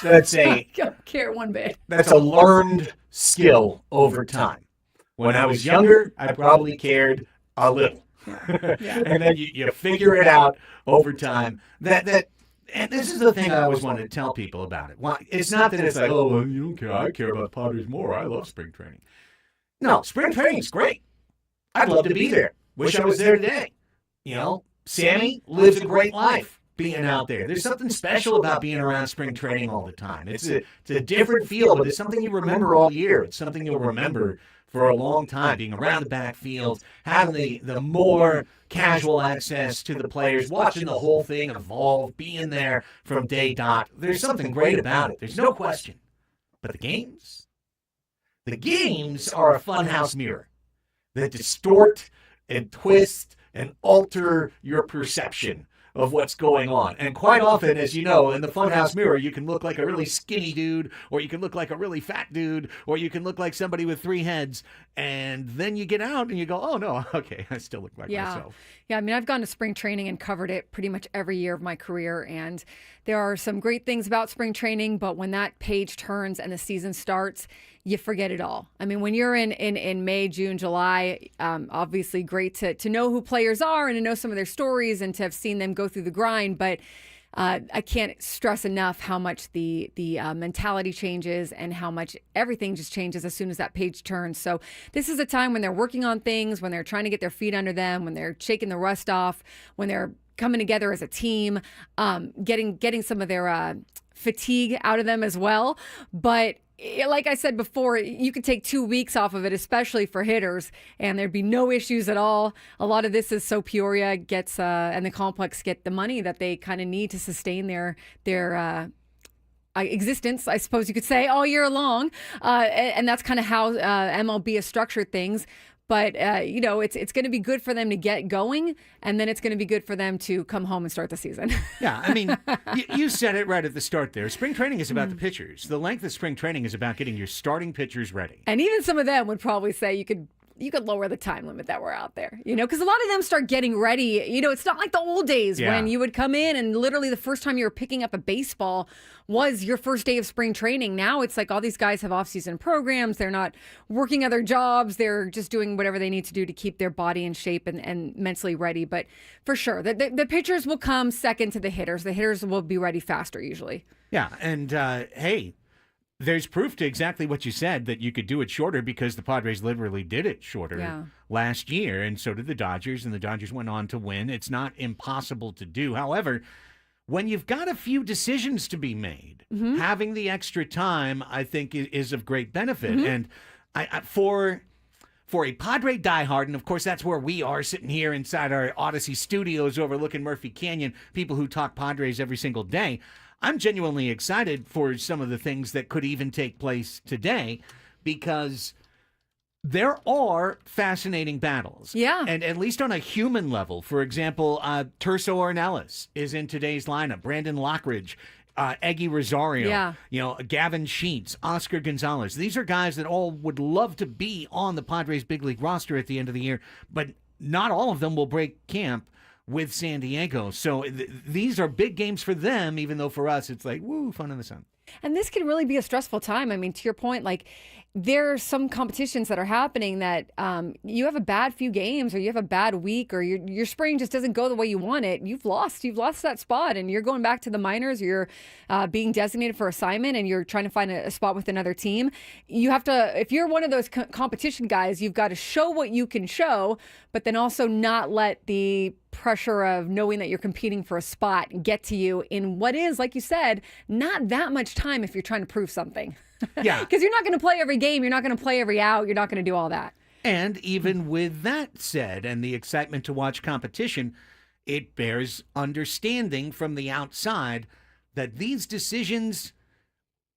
That's I don't care one bit. that's a learned skill over time. When I was younger, I probably cared a little. Yeah. And then you figure it out over time. And this is the thing I always wanted to tell people about it. Well, it's not that it's like, oh, well, you don't care. I care about the Padres more. I love spring training. No, spring training's great. I'd love to be there. Wish I was there today. Sammy lives a great life being out there. There's something special about being around spring training all the time. It's a different feel, but it's something you remember all year. It's something you'll remember for a long time, being around the backfield, having the more casual access to the players, watching the whole thing evolve, being there from day dot. There's something great about it. There's no question. But the games are a funhouse mirror that distort and twist and alter your perception of what's going on. And quite often, as you know, in the funhouse mirror, you can look like a really skinny dude, or you can look like a really fat dude, or you can look like somebody with 3 heads. And then you get out and you go, oh, no, okay, I still look like myself. Yeah, I mean, I've gone to spring training and covered it pretty much every year of my career. And there are some great things about spring training, but when that page turns and the season starts, you forget it all. I mean, when you're in May, June, July, obviously great to know who players are and to know some of their stories and to have seen them go through the grind. But I can't stress enough how much the mentality changes and how much everything just changes as soon as that page turns. So this is a time when they're working on things, when they're trying to get their feet under them, when they're shaking the rust off, when they're coming together as a team, getting some of their fatigue out of them as well. But like I said before, you could take 2 weeks off of it, especially for hitters, and there'd be no issues at all. A lot of this is so Peoria gets and the complex get the money that they kind of need to sustain their existence, I suppose you could say, all year long. And that's kind of how MLB has structured things. But, it's going to be good for them to get going, and then it's going to be good for them to come home and start the season. Yeah, I mean, you said it right at the start there. Spring training is about the pitchers. The length of spring training is about getting your starting pitchers ready. And even some of them would probably say you could lower the time limit that we're out there, because a lot of them start getting ready. It's not like the old days when you would come in and literally the first time you were picking up a baseball was your first day of spring training. Now it's like all these guys have off-season programs. They're not working other jobs. They're just doing whatever they need to do to keep their body in shape and mentally ready. But for sure, the pitchers will come second to the hitters. The hitters will be ready faster usually. Yeah, and hey, there's proof to exactly what you said, that you could do it shorter, because the Padres literally did it shorter last year, and so did the Dodgers, and the Dodgers went on to win. It's not impossible to do. However, when you've got a few decisions to be made, having the extra time, I think, is of great benefit. And for a Padre diehard, and of course that's where we are sitting here inside our Odyssey studios overlooking Murphy Canyon, people who talk Padres every single day, I'm genuinely excited for some of the things that could even take place today, because there are fascinating battles. Yeah. And at least on a human level, for example, Terso Ornelas is in today's lineup. Brandon Lockridge, Eggy Rosario, Gavin Sheets, Oscar Gonzalez. These are guys that all would love to be on the Padres big league roster at the end of the year, but not all of them will break camp with San Diego. So these are big games for them, even though for us it's like, woo, fun in the sun. And this can really be a stressful time. I mean, to your point, like there are some competitions that are happening that you have a bad few games, or you have a bad week, or your spring just doesn't go the way you want it. You've lost that spot, and you're going back to the minors. You're being designated for assignment, and you're trying to find a spot with another team. You have to, if you're one of those competition guys, you've got to show what you can show, but then also not let the pressure of knowing that you're competing for a spot get to you in what is, like you said, not that much time if you're trying to prove something. Yeah. Because you're not going to play every game. You're not going to play every out. You're not going to do all that. And even with that said, and the excitement to watch competition, it bears understanding from the outside that these decisions,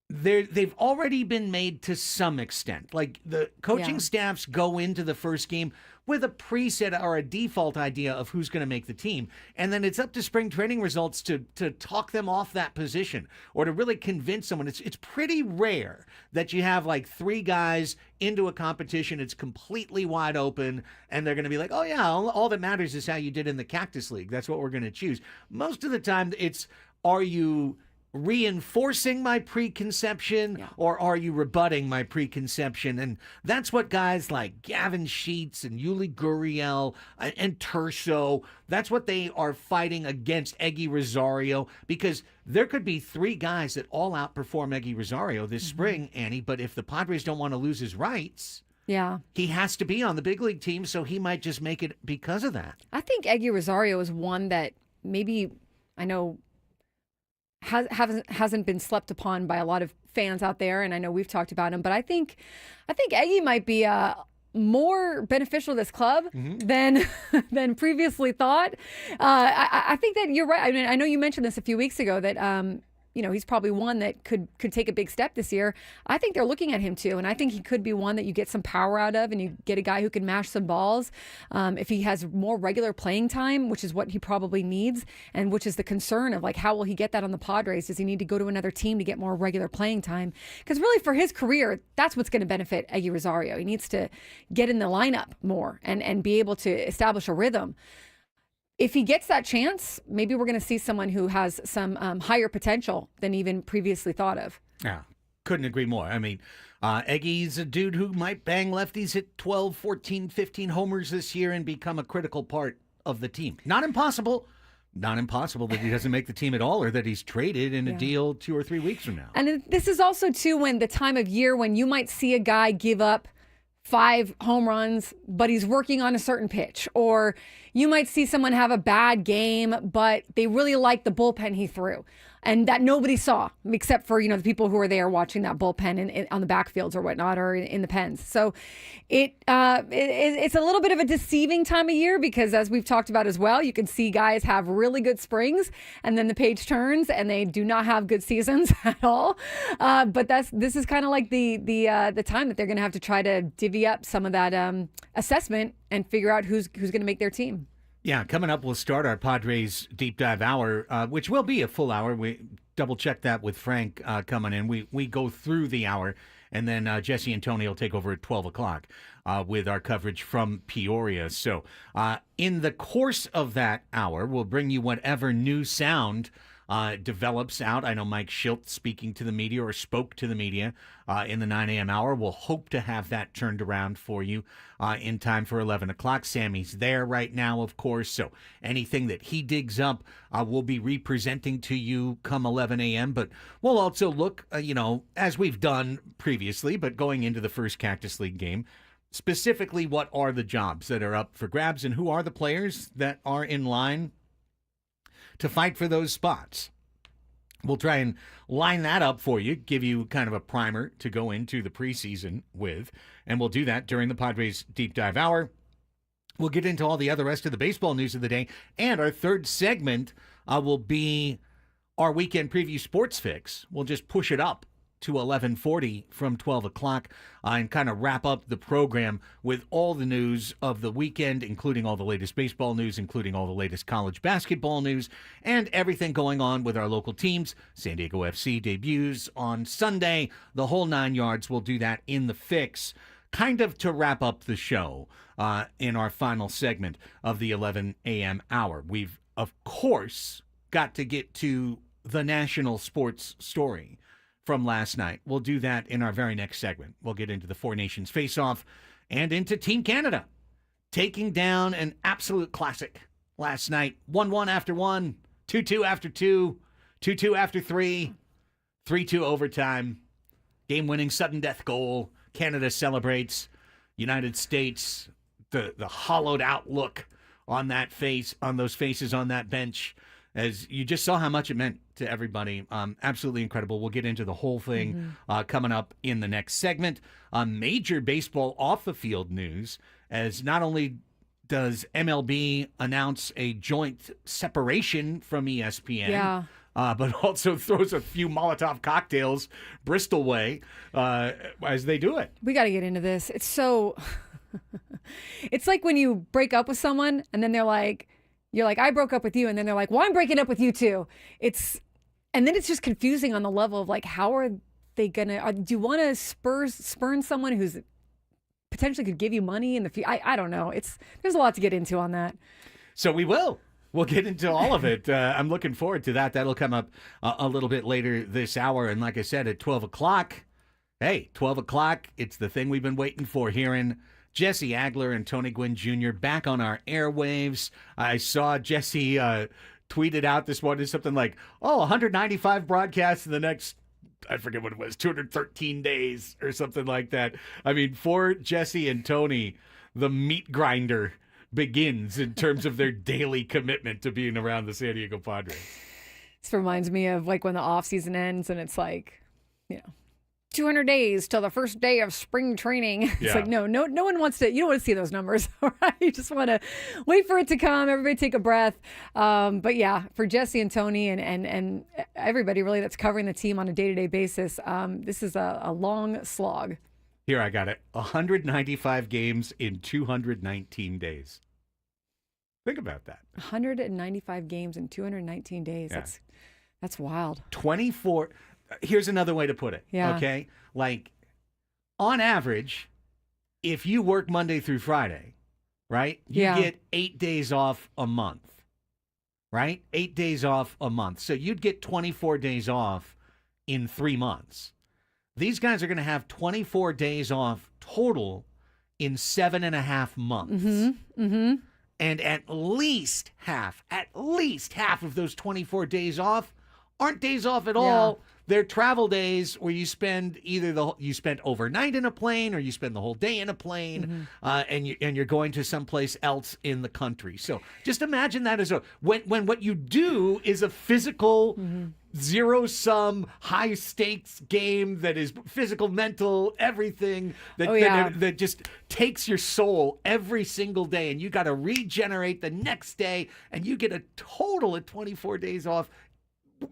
they've already been made to some extent. Like the coaching staffs go into the first game with a preset or a default idea of who's going to make the team. And then it's up to spring training results to talk them off that position, or to really convince someone. It's pretty rare that you have like 3 guys into a competition, it's completely wide open, and they're going to be like, oh yeah, all that matters is how you did in the Cactus League. That's what we're going to choose. Most of the time it's, are you reinforcing my preconception or are you rebutting my preconception? And that's what guys like Gavin Sheets and Yuli Gurriel and Terso, that's what they are fighting against Eggy Rosario, because there could be 3 guys that all outperform Eggy Rosario this spring, Annie, but if the Padres don't want to lose his rights, he has to be on the big league team, so he might just make it because of that. I think Eggy Rosario is one that maybe, I know, hasn't been slept upon by a lot of fans out there, and I know we've talked about him, but I think Eggy might be more beneficial to this club than previously thought. I think that you're right. I mean, I know you mentioned this a few weeks ago that he's probably one that could take a big step this year. I think they're looking at him too, and I think he could be one that you get some power out of, and you get a guy who can mash some balls. If he has more regular playing time, which is what he probably needs, and which is the concern of like, how will he get that on the Padres? Does he need to go to another team to get more regular playing time? Because really, for his career, that's what's going to benefit Eggy Rosario. He needs to get in the lineup more and be able to establish a rhythm. If he gets that chance, maybe we're going to see someone who has some higher potential than even previously thought of. Yeah, couldn't agree more. I mean, Eggy's a dude who might bang lefties, hit 12, 14, 15 homers this year and become a critical part of the team. Not impossible. Not impossible that he doesn't make the team at all or that he's traded in a deal 2 or 3 weeks from now. And this is also, too, when the time of year when you might see a guy give up 5 home runs, but he's working on a certain pitch. Or you might see someone have a bad game, but they really like the bullpen he threw. And that nobody saw, except for, the people who were there watching that bullpen on the backfields or whatnot, or in the pens. So it's a little bit of a deceiving time of year because, as we've talked about as well, you can see guys have really good springs and then the page turns and they do not have good seasons at all. But this is kind of like the time that they're going to have to try to divvy up some of that assessment and figure out who's going to make their team. Yeah, coming up, we'll start our Padres Deep Dive Hour, which will be a full hour. We double-checked that with Frank coming in. We go through the hour, and then Jesse and Tony will take over at 12 o'clock with our coverage from Peoria. So in the course of that hour, we'll bring you whatever new sound develops out. I know Mike Schilt speaking to the media or spoke to the media in the 9 a.m. hour. We'll hope to have that turned around for you in time for 11 o'clock. Sammy's there right now, of course, so anything that he digs up, we'll be representing to you come 11 a.m. But we'll also look, as we've done previously, but going into the first Cactus League game, specifically what are the jobs that are up for grabs and who are the players that are in line to fight for those spots. We'll try and line that up for you, give you kind of a primer to go into the preseason with, and we'll do that during the Padres Deep Dive Hour. We'll get into all the other rest of the baseball news of the day, and our third segment will be our weekend preview sports fix. We'll just push it up to 11:40 from 12 o'clock and kind of wrap up the program with all the news of the weekend, including all the latest baseball news, including all the latest college basketball news, and everything going on with our local teams. San Diego FC debuts on Sunday, the whole 9 yards. We'll do that in the fix, kind of to wrap up the show in our final segment of the 11 a.m. hour. We've, of course, got to get to the national sports story from last night. We'll do that in our very next segment. We'll get into the Four Nations face-off and into Team Canada taking down an absolute classic last night. 1-1 after 1, 2-2 after 2, 2-2 after 3, 3-2 overtime. Game-winning sudden death goal. Canada celebrates. United States, the hollowed out look on that face, on those faces on that bench, as you just saw how much it meant to everybody. Absolutely incredible. We'll get into the whole thing coming up in the next segment. Major baseball off the field news, as not only does MLB announce a joint separation from ESPN, but also throws a few Molotov cocktails Bristol way as they do it. We got to get into this. It's so... It's like when you break up with someone and then they're like, you're like, I broke up with you. And then they're like, well, I'm breaking up with you too. And then it's just confusing on the level of like, how are they going to, do you want to spurn someone who's potentially could give you money in the future? I don't know. There's a lot to get into on that. So we will. We'll get into all of it. I'm looking forward to that. That'll come up a little bit later this hour. And like I said, at 12 o'clock, hey, 12 o'clock, it's the thing we've been waiting for, hearing Jesse Agler and Tony Gwynn Jr. back on our airwaves. I saw Jesse tweeted out this morning something like, 195 broadcasts in the next, I forget what it was, 213 days or something like that. I mean, for Jesse and Tony, the meat grinder begins in terms of their daily commitment to being around the San Diego Padres. This reminds me of like when the off season ends and it's like, 200 days till the first day of spring training. It's like, no one wants to, you don't want to see those numbers, right? You just want to wait for it to come. Everybody take a breath. But yeah, for Jesse and Tony and everybody really that's covering the team on a day-to-day basis, this is a long slog. Here, I got it. 195 games in 219 days. Think about that. 195 games in 219 days. Yeah. That's wild. 24. Here's another way to put it. Yeah. Okay. Like, on average, if you work Monday through Friday, right, you get 8 days off a month, right? 8 days off a month. So you'd get 24 days off in 3 months. These guys are going to have 24 days off total in 7.5 months. Mm-hmm. Mm-hmm. And at least half of those 24 days off aren't days off at all. They're travel days where you spend you spent overnight in a plane or you spend the whole day in a plane, and you're going to someplace else in the country. So just imagine that as when what you do is a physical zero-sum, high-stakes game that is physical, mental, everything that just takes your soul every single day, and you got to regenerate the next day, and you get a total of 24 days off.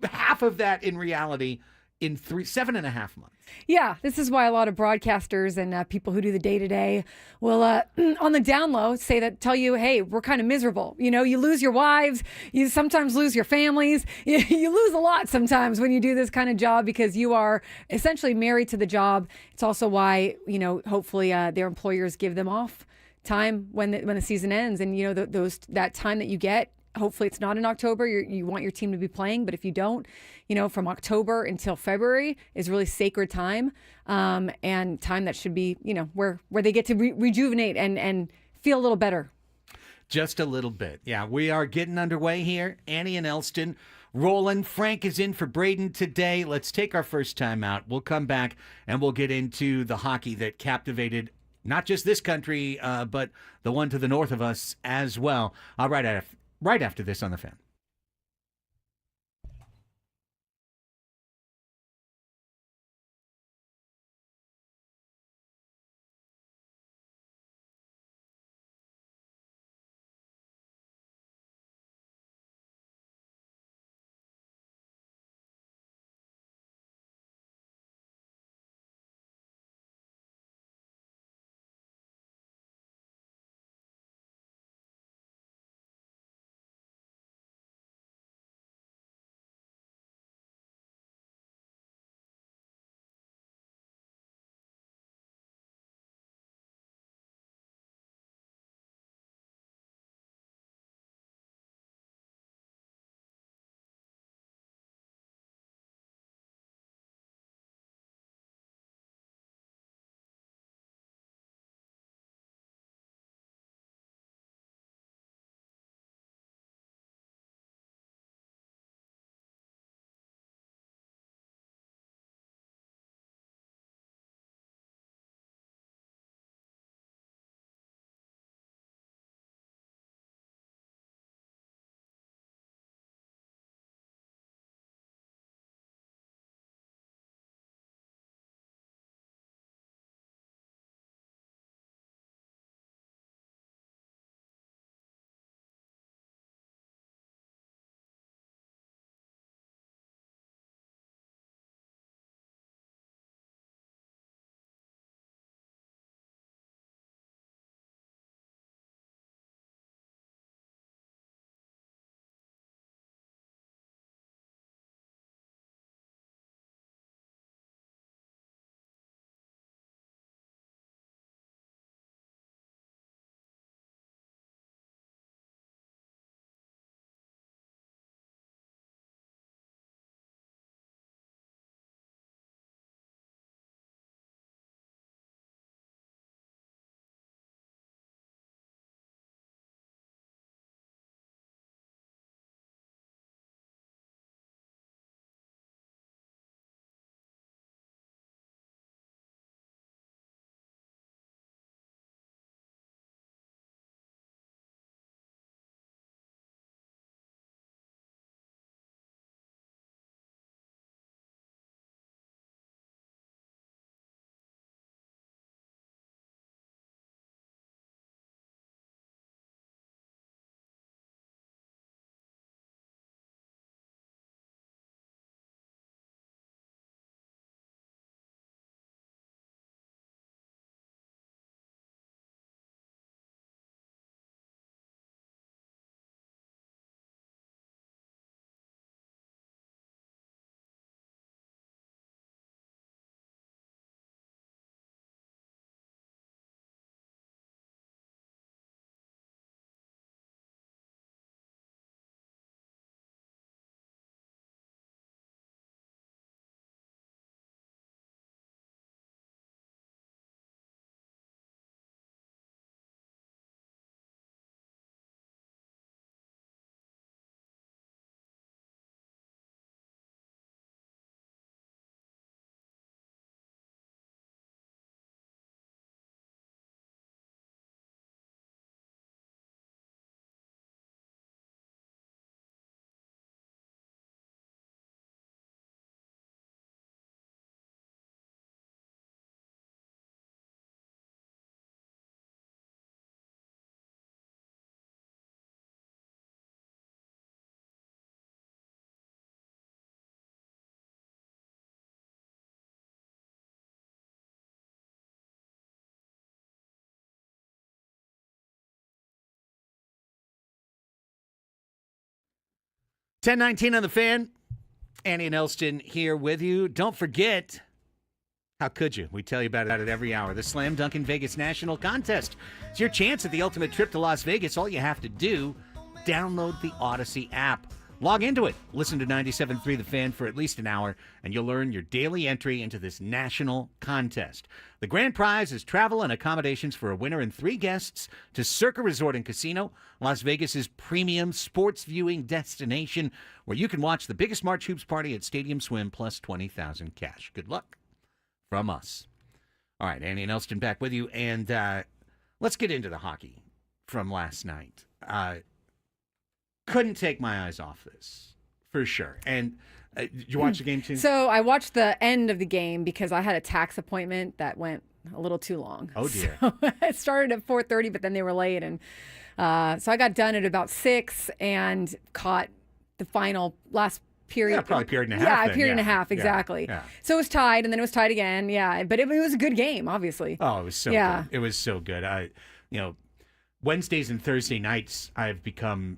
Half of that in reality in 7.5 months. Yeah, this is why a lot of broadcasters and people who do the day-to-day will, on the down low, tell you, hey, we're kind of miserable. You lose your wives. You sometimes lose your families. You lose a lot sometimes when you do this kind of job because you are essentially married to the job. It's also why, hopefully their employers give them off time when the season ends. And, that time that you get, hopefully it's not in October. You want your team to be playing, but if you don't, from October until February is really sacred time, and time that should be, where they get to rejuvenate and feel a little better. Just a little bit. Yeah, we are getting underway here. Annie and Elsten rolling. Frank is in for Braden today. Let's take our first time out. We'll come back and we'll get into the hockey that captivated not just this country, but the one to the north of us as well. Right after this on The Fan. 10:19 on the Fan. Annie and Elsten here with you. Don't forget, how could you? We tell you about it every hour. The Slam Dunk in Vegas National Contest. It's your chance at the ultimate trip to Las Vegas. All you have to do, download the Odyssey app. Log into it. Listen to 97.3 The Fan for at least an hour, and you'll earn your daily entry into this national contest. The grand prize is travel and accommodations for a winner and 3 guests to Circa Resort and Casino, Las Vegas's premium sports viewing destination, where you can watch the biggest March Hoops party at Stadium Swim plus $20,000 cash. Good luck from us. All right, Annie and Elsten back with you, and let's get into the hockey from last night. Couldn't take my eyes off this, for sure. And did you watch the game too? So I watched the end of the game because I had a tax appointment that went a little too long. Oh, dear. So it started at 4:30, but then they were late. And so I got done at about 6 and caught the last period. Yeah, probably period and a half. Yeah, then. period and a half, exactly. Yeah. So it was tied, and then it was tied again. Yeah, but it was a good game, obviously. Oh, it was so good. It was so good. Wednesdays and Thursday nights, I've become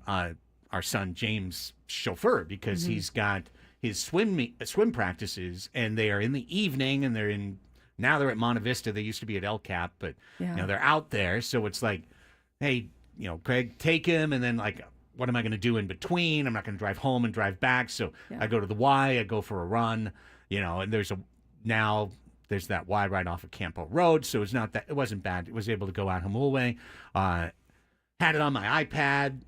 our son James' chauffeur because he's got his swim practices, and they are in the evening, and now they're at Monte Vista. They used to be at El Cap, but they're out there. So it's like, hey, Craig, take him, and then like, what am I going to do in between? I'm not going to drive home and drive back. So I go to the Y, I go for a run, and there's that Y right off of Campo Road. So it wasn't bad. It was able to go out Hamulway. Had it on my iPad.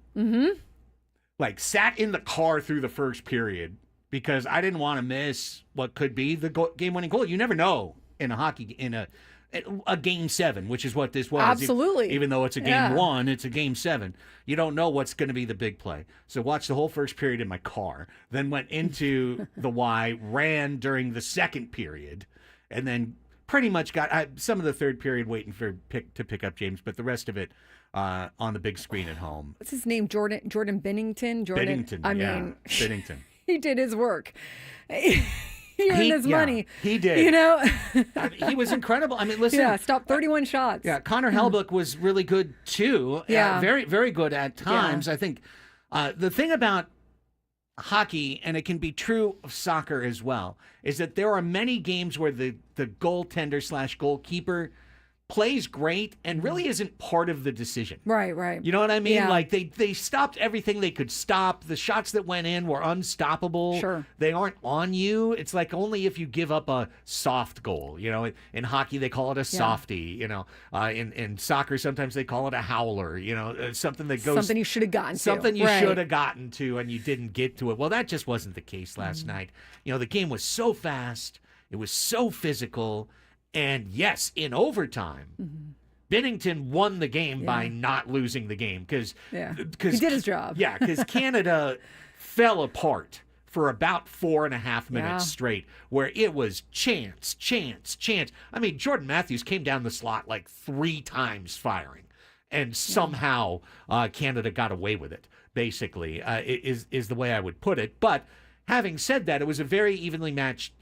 Like sat in the car through the first period because I didn't want to miss what could be the game-winning goal. You never know in a game 7, which is what this was. Absolutely. Even though it's a game 1, it's a game 7. You don't know what's going to be the big play. So watched the whole first period in my car, then went into the Y, ran during the second period, and then pretty much got some of the third period waiting to pick up James, but the rest of it on the big screen at home. What's his name? Jordan Bennington? Bennington. Bennington. He did his work. He earned his money. He did. He was incredible. I mean, listen. Yeah, stopped 31 shots. Yeah, Connor Hellebuyck was really good too. Yeah. Very, very good at times. Yeah. I think the thing about hockey, and it can be true of soccer as well, is that there are many games where the goaltender / goalkeeper plays great and really isn't part of the decision. Right. You know what I mean? Yeah. Like they stopped everything they could stop. The shots that went in were unstoppable. Sure. They aren't on you. It's like only if you give up a soft goal. In hockey they call it a softie. In soccer sometimes they call it a howler. Something that goes something you should have gotten to. Something you should have gotten to and you didn't get to it. Well, that just wasn't the case last night. The game was so fast. It was so physical. And yes, in overtime, Bennington won the game by not losing the game because he did his job. Yeah, because Canada fell apart for about 4.5 minutes straight, where it was chance. I mean, Jordan Matthews came down the slot like 3 times firing, and somehow Canada got away with it. Basically, is the way I would put it. But having said that, it was a very evenly matched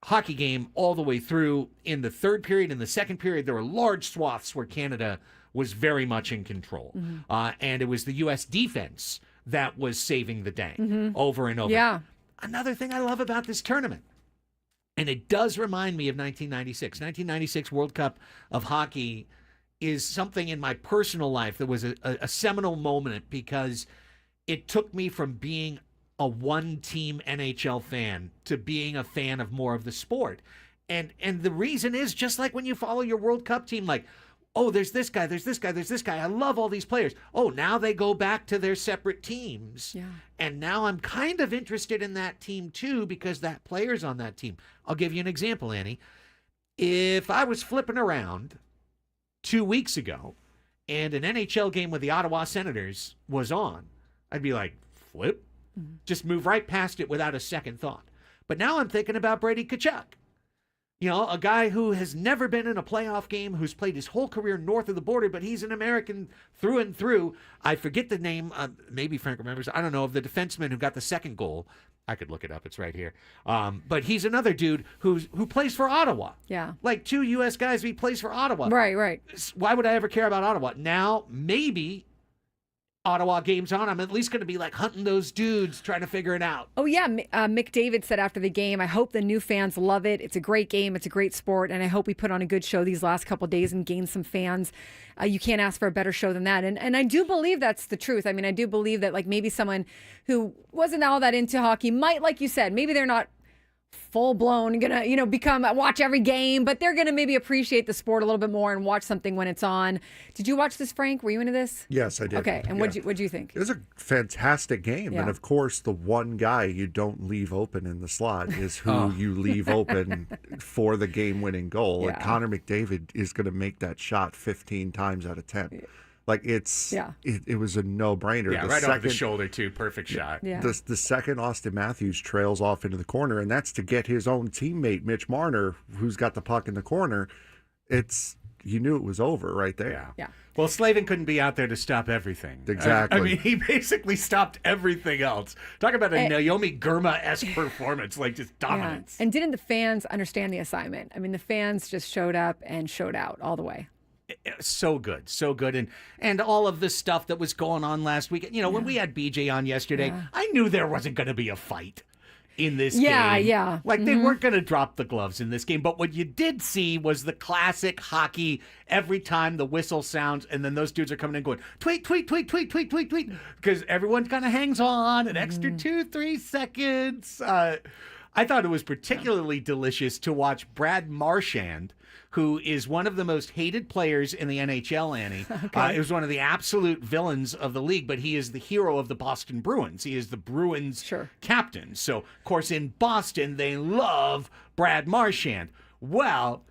hockey game all the way through. In the third period, in the second period, there were large swaths where Canada was very much in control. And it was the U.S. defense that was saving the day over and over. Yeah. Another thing I love about this tournament, and it does remind me of 1996. 1996 World Cup of hockey is something in my personal life that was a seminal moment because it took me from being a one-team NHL fan to being a fan of more of the sport. And the reason is just like when you follow your World Cup team, like, oh, there's this guy. I love all these players. Oh, now they go back to their separate teams. Yeah. And now I'm kind of interested in that team too because that player's on that team. I'll give you an example, Annie. If I was flipping around 2 weeks ago and an NHL game with the Ottawa Senators was on, I'd be like, flip? Just move right past it without a second thought. But now I'm thinking about Brady Tkachuk. A guy who has never been in a playoff game, who's played his whole career north of the border, but he's an American through and through. I forget the name, maybe Frank remembers, I don't know, of the defenseman who got the second goal. I could look it up, it's right here. But he's another dude who plays for Ottawa. Yeah. Like 2 U.S. guys, he plays for Ottawa. Right. Why would I ever care about Ottawa? Now, maybe Ottawa games on, I'm at least going to be like hunting those dudes, trying to figure it out. Oh, yeah. Mick David said after the game, I hope the new fans love it. It's a great game. It's a great sport. And I hope we put on a good show these last couple of days and gain some fans. You can't ask for a better show than that. And I do believe that's the truth. I mean, I do believe that like maybe someone who wasn't all that into hockey might, like you said, maybe they're not full blown gonna become watch every game, but they're gonna maybe appreciate the sport a little bit more and watch something when it's on. Did you watch this, Frank? Were you into this? Yes, I did. Okay, and what'd you think? It was a fantastic game, Yeah. and of course, the one guy you don't leave open in the slot is who you leave open for the game-winning goal. Yeah. And Connor McDavid is going to make that shot 15 times out of 10. Like it was a no-brainer. Yeah, right over the shoulder too. Perfect shot. Yeah. The second Austin Matthews trails off into the corner, and that's to get his own teammate Mitch Marner, who's got the puck in the corner. You knew it was over right there. Yeah. Well, Slavin couldn't be out there to stop everything. Exactly. I mean, he basically stopped everything else. Talk about a Naomi Girma-esque performance, like just dominance. And didn't the fans understand the assignment? I mean, the fans just showed up and showed out all the way. So good, and all of the stuff that was going on last week. When we had BJ on yesterday, I knew there wasn't going to be a fight in this game. Yeah. Like they weren't going to drop the gloves in this game. But what you did see was the classic hockey. Every time the whistle sounds, and then those dudes are coming in going tweet, tweet, tweet, tweet, tweet, tweet, tweet, because everyone kind of hangs on an extra 2-3 seconds. I thought it was particularly delicious to watch Brad Marchand, who is one of the most hated players in the NHL, Annie. Okay. He was one of the absolute villains of the league, but he is the hero of the Boston Bruins. He is the Bruins captain. So, of course, in Boston, they love Brad Marchand. Well,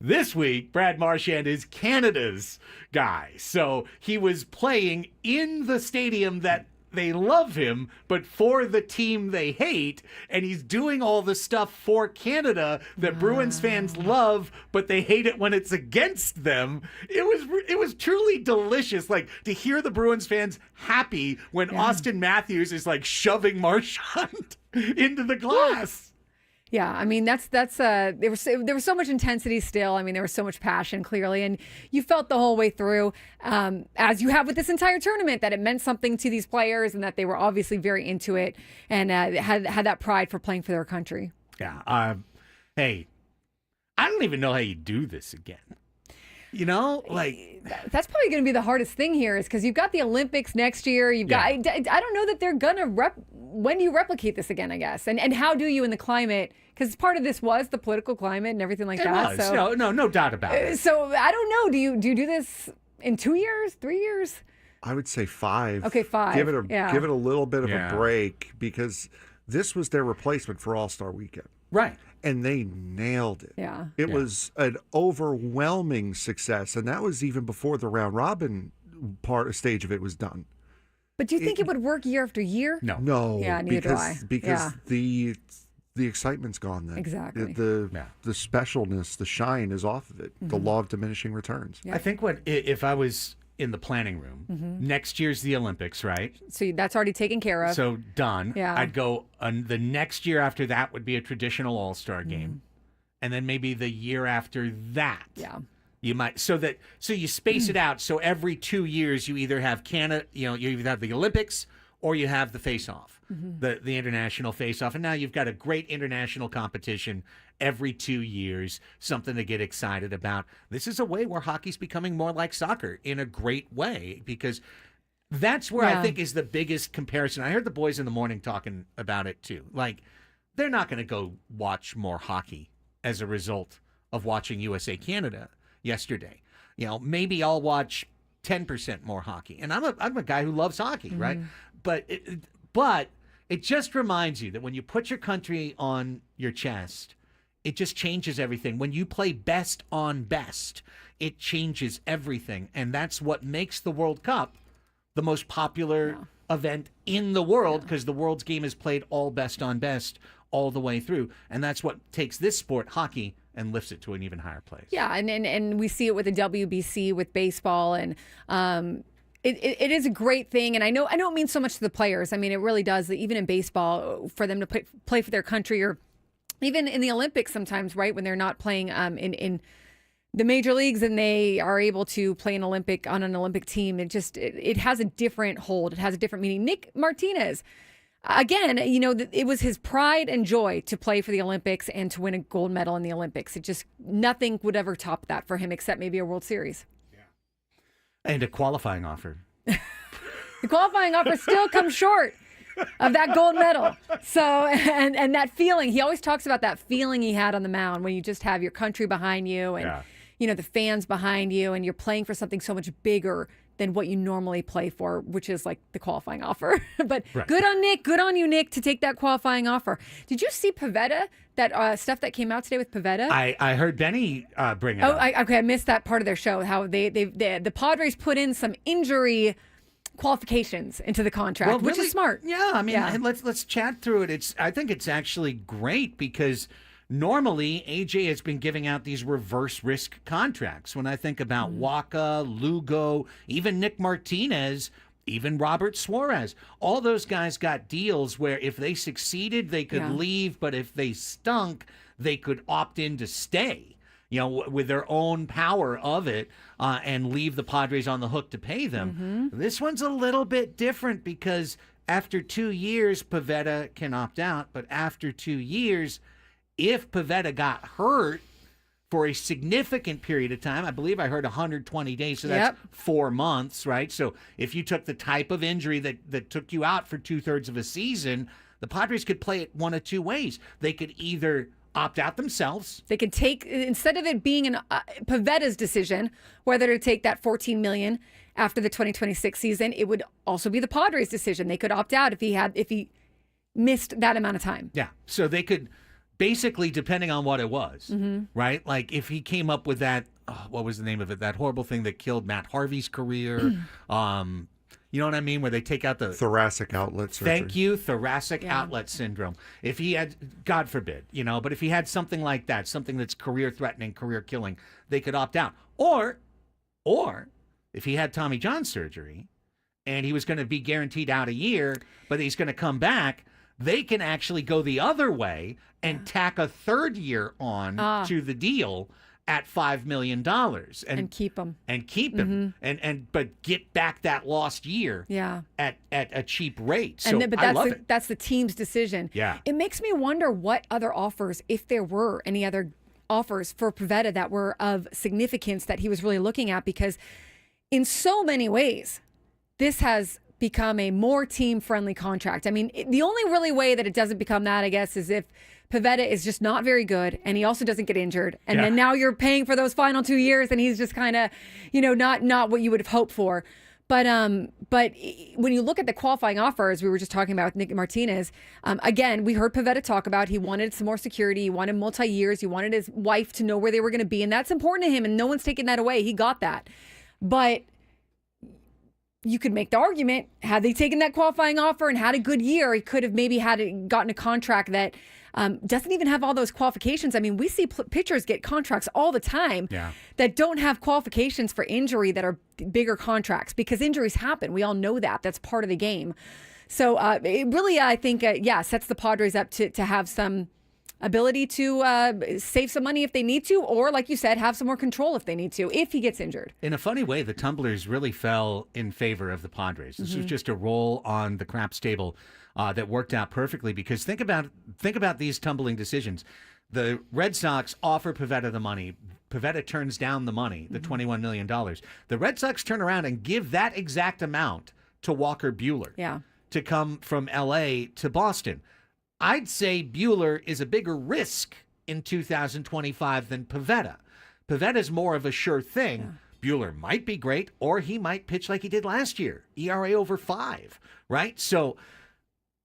this week, Brad Marchand is Canada's guy. So he was playing in the stadium that they love him, but for the team they hate, and he's doing all the stuff for Canada that Bruins fans love, but they hate it when it's against them. It was truly delicious, like to hear the Bruins fans happy when Austin Matthews is like shoving Marchand into the glass. Yeah, I mean there was so much intensity still. I mean there was so much passion clearly, and you felt the whole way through, as you have with this entire tournament, that it meant something to these players and that they were obviously very into it and had that pride for playing for their country. Yeah. Hey, I don't even know how you do this again. That's probably going to be the hardest thing here, is because you've got the Olympics next year. You've got I don't know that they're gonna when do you replicate this again, I guess, and how do you in the climate, because part of this was the political climate and everything like that. Was. So no doubt about it. So I don't know. Do you do this in 2 years, 3 years? I would say 5. Okay, 5. Give it a little bit of a break, because this was their replacement for All-Star Weekend. Right. And they nailed it. Yeah. It was an overwhelming success, and that was even before the round robin stage of it was done. But do you think it would work year after year? No. Yeah, neither do I. Because the excitement's gone then. Exactly. The specialness, the shine is off of it. The law of diminishing returns. Yeah. I think if I was in the planning room, next year's the Olympics, right? So that's already taken care of. So done. Yeah. I'd go the next year after that would be a traditional All-Star game. And then maybe the year after that. Yeah. You might so you space it out, so every 2 years you either have Canada, you either have the Olympics or you have the face-off, the international face-off, and now you've got a great international competition every 2 years, something to get excited about. This is a way where hockey's becoming more like soccer in a great way, because that's where I think is the biggest comparison. I heard the boys in the morning talking about it too. Like, they're not going to go watch more hockey as a result of watching USA Canada yesterday. Maybe I'll watch 10% more hockey. And I'm a guy who loves hockey, right? But it just reminds you that when you put your country on your chest, it just changes everything. When you play best on best, it changes everything. And that's what makes the World Cup the most popular event in the world, because the world's game is played all best on best all the way through. And that's what takes this sport, hockey, and lifts it to an even higher place. Yeah, and we see it with the WBC, with baseball, and it is a great thing. And I know it means so much to the players. I mean, it really does. Even in baseball, for them to play for their country, or even in the Olympics sometimes, right, when they're not playing in the major leagues and they are able to play on an Olympic team, it has a different hold. It has a different meaning. Nick Martinez, again, it was his pride and joy to play for the Olympics and to win a gold medal in the Olympics. Nothing would ever top that for him except maybe a World Series. And a qualifying offer. The qualifying offer still comes short of that gold medal. So, and that feeling, he always talks about that feeling he had on the mound when you just have your country behind you and, the fans behind you, and you're playing for something so much bigger than what you normally play for, which is like the qualifying offer. But Good on Nick. Good on you, Nick, to take that qualifying offer. Did you see Pivetta, that stuff that came out today with Pivetta? I heard Benny bring it up. I missed that part of their show, how the Padres put in some injury qualifications into the contract, which is smart. Yeah, I mean, let's chat through it. I think it's actually great because normally AJ has been giving out these reverse risk contracts. When I think about Waka, Lugo, even Nick Martinez, even Robert Suarez, all those guys got deals where if they succeeded, they could leave, but if they stunk, they could opt in to stay. With their own power of it, and leave the Padres on the hook to pay them. This one's a little bit different because after 2 years, Pivetta can opt out. But after 2 years, if Pivetta got hurt for a significant period of time, I believe I heard 120 days, so that's 4 months, right? So if you took the type of injury that took you out for 2/3 of a season, the Padres could play it one of two ways. They could either opt out themselves. They could take, instead of it being Pivetta's decision whether to take that $14 million after the 2026 season, it would also be the Padres' decision. They could opt out if he missed that amount of time. Yeah, so they could basically, depending on what it was, right? Like if he came up with that, what was the name of it? That horrible thing that killed Matt Harvey's career. You know what I mean? Where they take out the thoracic outlet surgery. Thank you, thoracic outlet syndrome. If he had, God forbid, but if he had something like that, something that's career threatening, career killing, they could opt out. Or if he had Tommy John surgery and he was going to be guaranteed out a year, but he's going to come back, they can actually go the other way and tack a third year on to the deal at $5 million and keep him but get back that lost year at a cheap rate. So that's the team's decision. It makes me wonder what other offers, if there were any other offers for Pivetta that were of significance that he was really looking at, because in so many ways this has become a more team-friendly contract. I mean, the only really way that it doesn't become that, I guess, is if Pivetta is just not very good and he also doesn't get injured. And then now you're paying for those final 2 years and he's just kind of, not what you would have hoped for. But when you look at the qualifying offer, as we were just talking about with Nick Martinez, again, we heard Pivetta talk about he wanted some more security. He wanted multi-years. He wanted his wife to know where they were going to be. And that's important to him. And no one's taking that away. He got that. But you could make the argument, had they taken that qualifying offer and had a good year, he could have maybe gotten a contract that doesn't even have all those qualifications. I mean, we see pitchers get contracts all the time that don't have qualifications for injury that are bigger contracts, because injuries happen. We all know that. That's part of the game. So it really, I think, sets the Padres up to have some ability to save some money if they need to, or like you said, have some more control if they need to, if he gets injured. In a funny way, the tumblers really fell in favor of the Padres. This was just a roll on the craps table that worked out perfectly, because think about these tumbling decisions. The Red Sox offer Pivetta the money. Pivetta turns down the money, the $21 million. The Red Sox turn around and give that exact amount to Walker Buehler to come from L.A. to Boston. I'd say Buehler is a bigger risk in 2025 than Pivetta. Pivetta's more of a sure thing. Buehler might be great, or he might pitch like he did last year, ERA over 5, right? So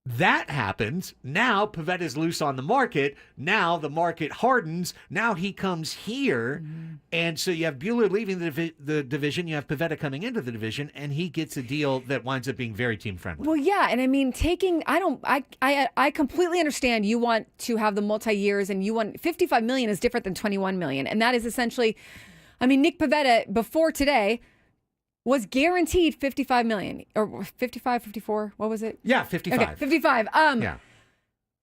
that happens. Now Pivetta's loose on the market. Now the market hardens. Now he comes here. And so you have Buehler leaving the division. You have Pivetta coming into the division, and he gets a deal that winds up being very team friendly. Well, yeah. And I mean, I completely understand you want to have the multi-years, and you want $55 million is different than $21 million. And that is essentially, I mean, Nick Pivetta before today was guaranteed $55 million or 55, 54. What was it? Yeah, 55. Okay, 55.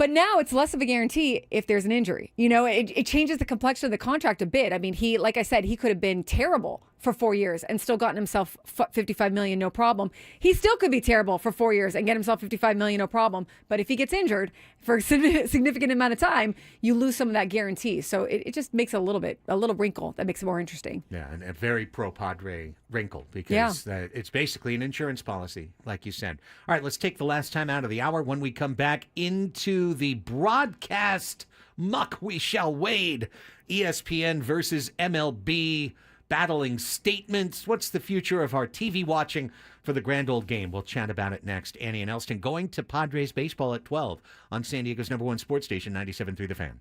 But now it's less of a guarantee if there's an injury. It changes the complexion of the contract a bit. I mean, like I said, he could have been terrible for 4 years and still gotten himself $55 million, no problem. He still could be terrible for 4 years and get himself $55 million, no problem. But if he gets injured for a significant amount of time, you lose some of that guarantee. So it just makes a little wrinkle that makes it more interesting. Yeah, and a very pro-Padre wrinkle because it's basically an insurance policy, like you said. All right, let's take the last time out of the hour. When we come back into the broadcast muck, we shall wade. ESPN versus MLB, battling statements. What's the future of our TV watching for the grand old game? We'll chat about it next. Annie and Elsten going to Padres baseball at 12 on San Diego's #1 sports station, 97.3 The Fan.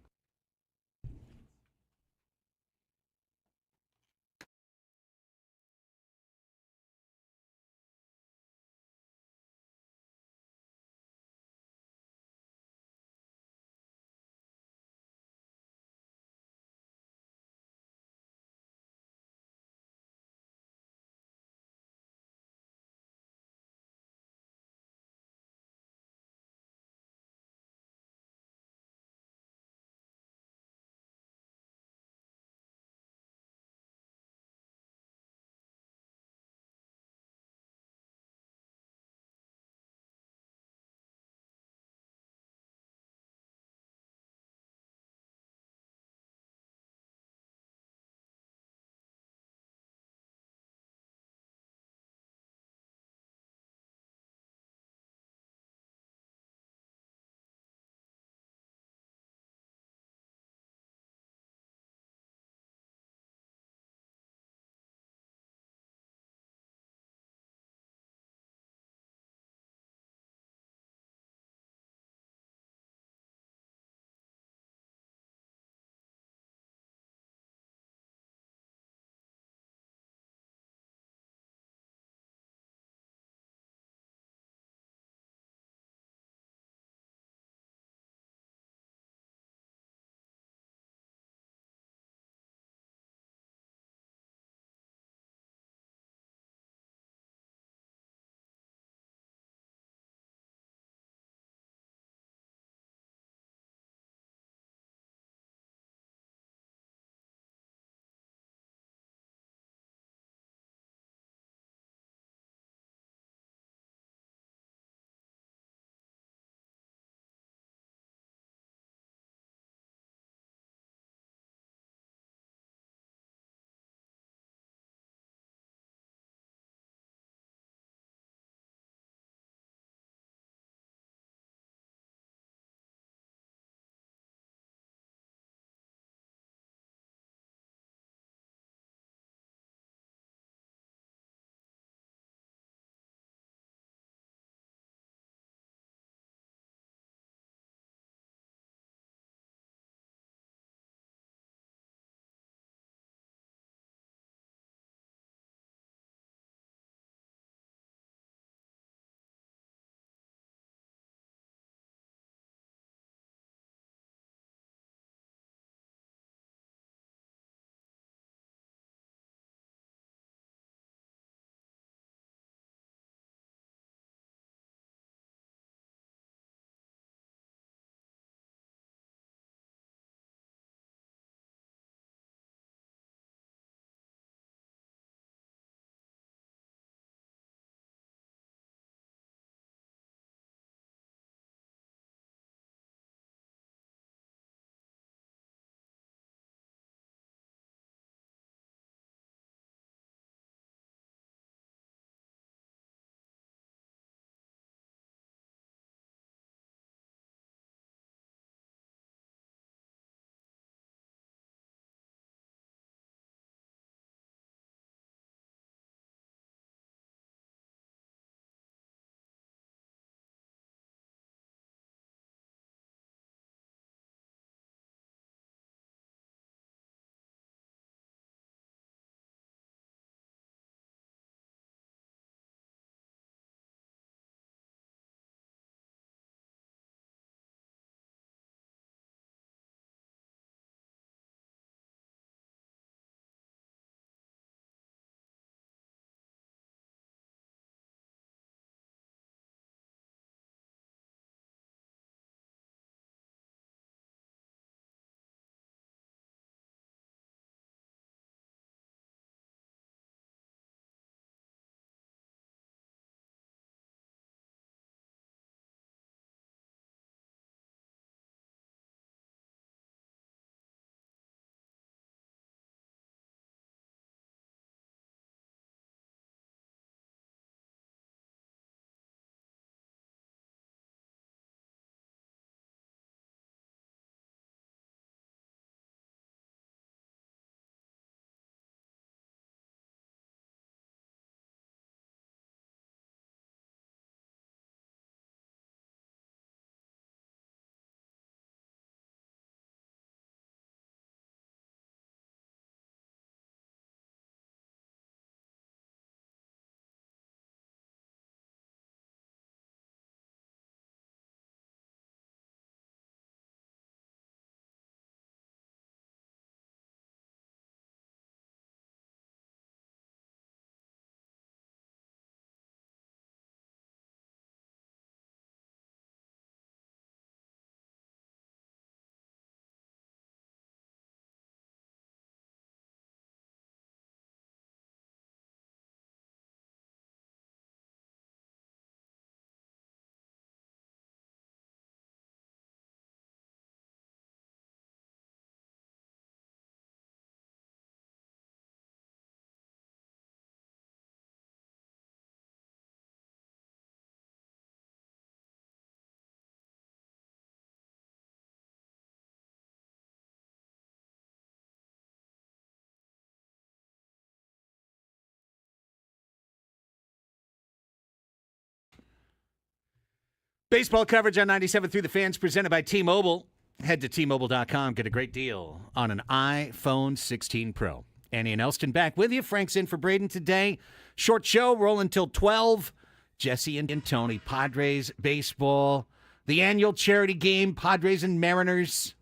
Baseball coverage on 97 through the Fans presented by T-Mobile. Head to T-Mobile.com. Get a great deal on an iPhone 16 Pro. Annie and Elsten back with you. Frank's in for Braden today. Short show, rolling till 12. Jesse and Tony. Padres baseball. The annual charity game, Padres and Mariners.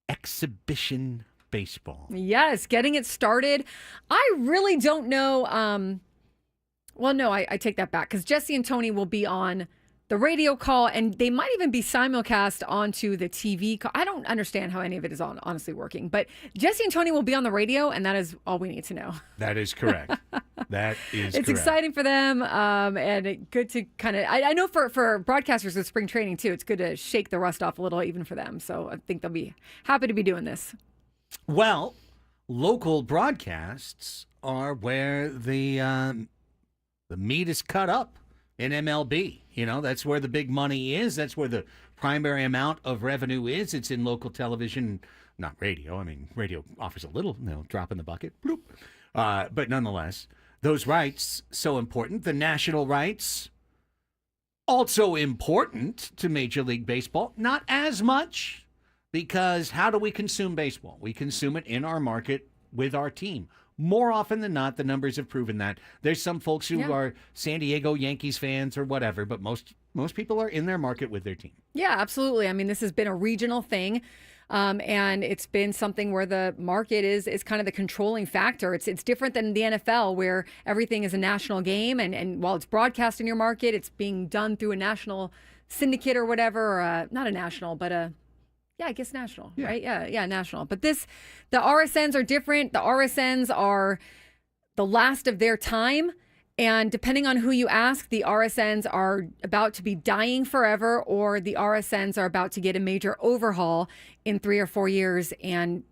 Exhibition baseball. Yes, getting it started. I really don't know. Well, no, I take that back because Jesse and Tony will be on the radio call, and they might even be simulcast onto the TV call. I don't understand how any of it is honestly working, but Jesse and Tony will be on the radio, and that is all we need to know. That is correct. That is It's correct. exciting for them, and good to kind of, I know for broadcasters with spring training, too, it's good to shake the rust off a little, even for them. So I think they'll be happy to be doing this. Well, local broadcasts are where the meat is cut up in MLB. You know, that's where the big money is. That's where the primary amount of revenue is. It's in local television, not radio. I mean, radio offers a little, drop in the bucket. Bloop. But nonetheless, those rights, so important. The national rights, also important to Major League Baseball. Not as much, because how do we consume baseball? We consume it in our market with our team. More often than not, the numbers have proven that. There's some folks who are San Diego Yankees fans or whatever, but most people are in their market with their team. Yeah, absolutely. I mean, this has been a regional thing, and it's been something where the market is kind of the controlling factor. It's different than the NFL, where everything is a national game, and while it's broadcast in your market, it's being done through a national syndicate or whatever, or not a national, but a I guess national, right? Yeah, national. But the RSNs are different. The RSNs are the last of their time. And depending on who you ask, the RSNs are about to be dying forever, or the RSNs are about to get a major overhaul in 3 or 4 years. And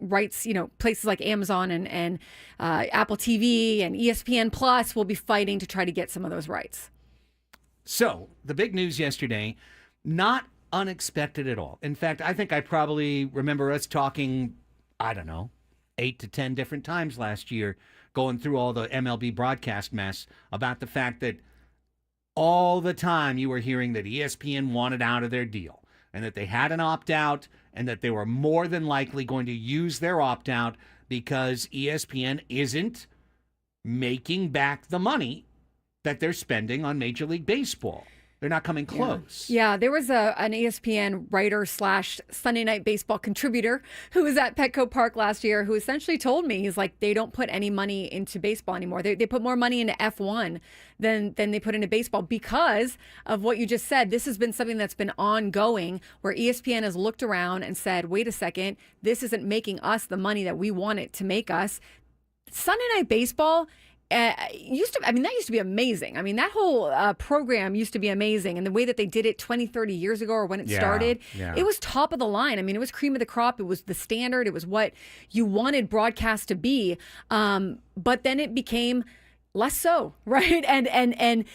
rights, places like Amazon and Apple TV and ESPN Plus will be fighting to try to get some of those rights. So the big news yesterday, not unexpected at all. In fact, I think I probably remember us talking, 8 to 10 different times last year, going through all the MLB broadcast mess about the fact that all the time you were hearing that ESPN wanted out of their deal and that they had an opt-out and that they were more than likely going to use their opt-out because ESPN isn't making back the money that they're spending on Major League Baseball. They're not coming close. Yeah, there was an ESPN writer / Sunday Night Baseball contributor who was at Petco Park last year who essentially told me, he's like, they don't put any money into baseball anymore. They put more money into F1 than they put into baseball because of what you just said. This has been something that's been ongoing where ESPN has looked around and said, wait a second, this isn't making us the money that we want it to make us. Sunday Night Baseball that used to be amazing. I mean, that whole program used to be amazing. And the way that they did it 20, 30 years ago or when it started, it was top of the line. I mean, it was cream of the crop. It was the standard. It was what you wanted broadcast to be. But then it became less so, right? And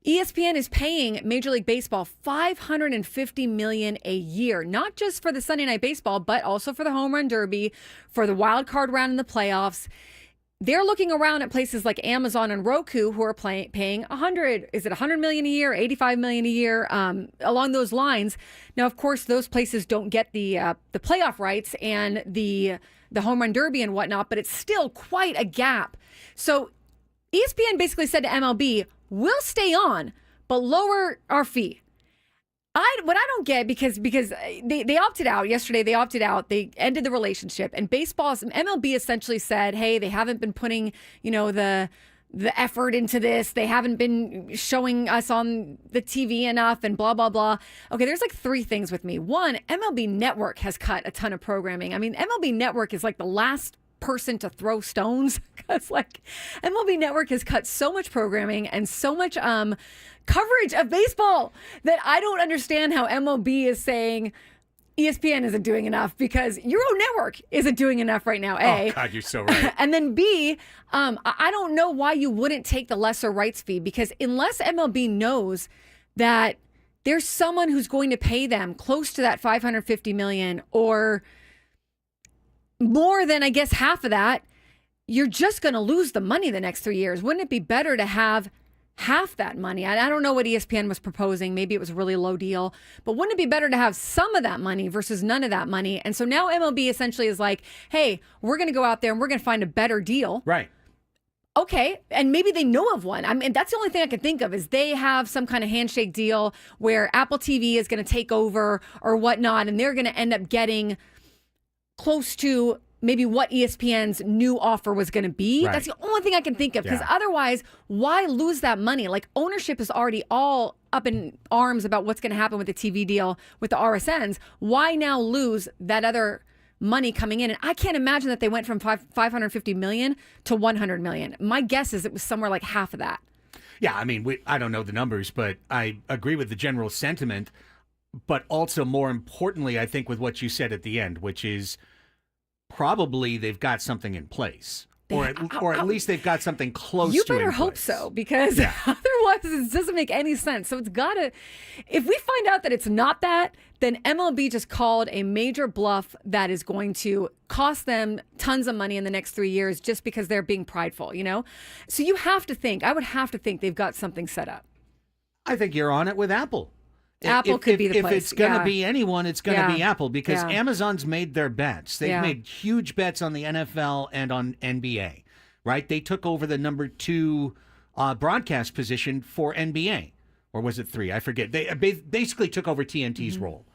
ESPN is paying Major League Baseball $550 million a year, not just for the Sunday Night Baseball, but also for the Home Run Derby, for the wild card round in the playoffs. They're looking around at places like Amazon and Roku who are paying $100 million a year, $85 million a year, along those lines. Now, of course, those places don't get the playoff rights and the Home Run Derby and whatnot, but it's still quite a gap. So ESPN basically said to MLB, we'll stay on, but lower our fee. What I don't get, because they opted out yesterday, they ended the relationship, and MLB essentially said, hey, they haven't been putting, the effort into this. They haven't been showing us on the TV enough and blah, blah, blah. Okay, there's like 3 things with me. One, MLB Network has cut a ton of programming. I mean, MLB Network is like the last person to throw stones because MLB Network has cut so much programming and so much coverage of baseball that I don't understand how MLB is saying ESPN isn't doing enough, because your own network isn't doing enough right now, A. Oh, God, you're so right. And then B, I don't know why you wouldn't take the lesser rights fee, because unless MLB knows that there's someone who's going to pay them close to that $550 million or more than, I guess, half of that, you're just going to lose the money the next 3 years. Wouldn't it be better to have half that money. I don't know what ESPN was proposing. Maybe it was a really low deal, but wouldn't it be better to have some of that money versus none of that money? And so now MLB essentially is like, hey, we're going to go out there and we're going to find a better deal. Right. Okay, and maybe they know of one. I mean, that's the only thing I can think of is they have some kind of handshake deal where Apple TV is going to take over or whatnot, and they're going to end up getting close to maybe what ESPN's new offer was going to be. Right. That's the only thing I can think of, because otherwise, why lose that money? Like, ownership is already all up in arms about what's going to happen with the TV deal with the RSNs. Why now lose that other money coming in? And I can't imagine that they went from 550 million to 100 million. My guess is it was somewhere like half of that. Yeah, I mean, I don't know the numbers, but I agree with the general sentiment. But also, more importantly, I think with what you said at the end, which is probably they've got something in place. Or at least they've got something close to. You better hope so, because otherwise it doesn't make any sense. So it's got to, if we find out that it's not that, then MLB just called a major bluff that is going to cost them tons of money in the next 3 years just because they're being prideful, you know? So you have to think, I would have to think they've got something set up. I think you're on it with Apple. Apple could be the place. If it's going to be anyone, it's going to be Apple, because Yeah. Amazon's made their bets. They've Yeah. made huge bets on the NFL and on NBA, right? They took over the number 2 broadcast position for NBA. Or was it 3? I forget. They basically took over TNT's role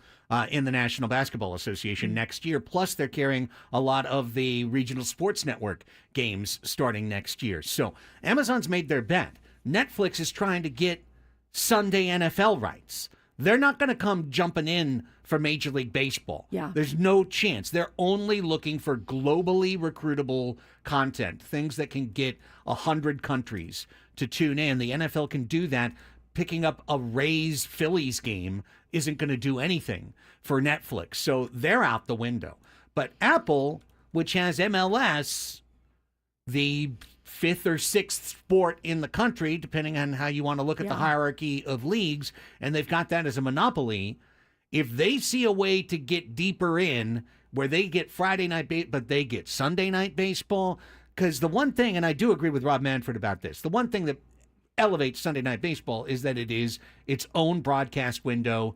in the National Basketball Association next year. Plus, they're carrying a lot of the regional sports network games starting next year. So Amazon's made their bet. Netflix is trying to get Sunday NFL rights. They're not going to come jumping in for Major League Baseball. Yeah. There's no chance. They're only looking for globally recruitable content, things that can get 100 countries to tune in. The NFL can do that. Picking up a Rays Phillies game isn't going to do anything for Netflix. So they're out the window. But Apple, which has MLS, the 5th or 6th sport in the country, depending on how you want to look at the hierarchy of leagues, and they've got that as a monopoly. If they see a way to get deeper in where they get Friday night, but they get Sunday night baseball, because the one thing, and I do agree with Rob Manfred about this, the one thing that elevates Sunday night baseball is that it is its own broadcast window.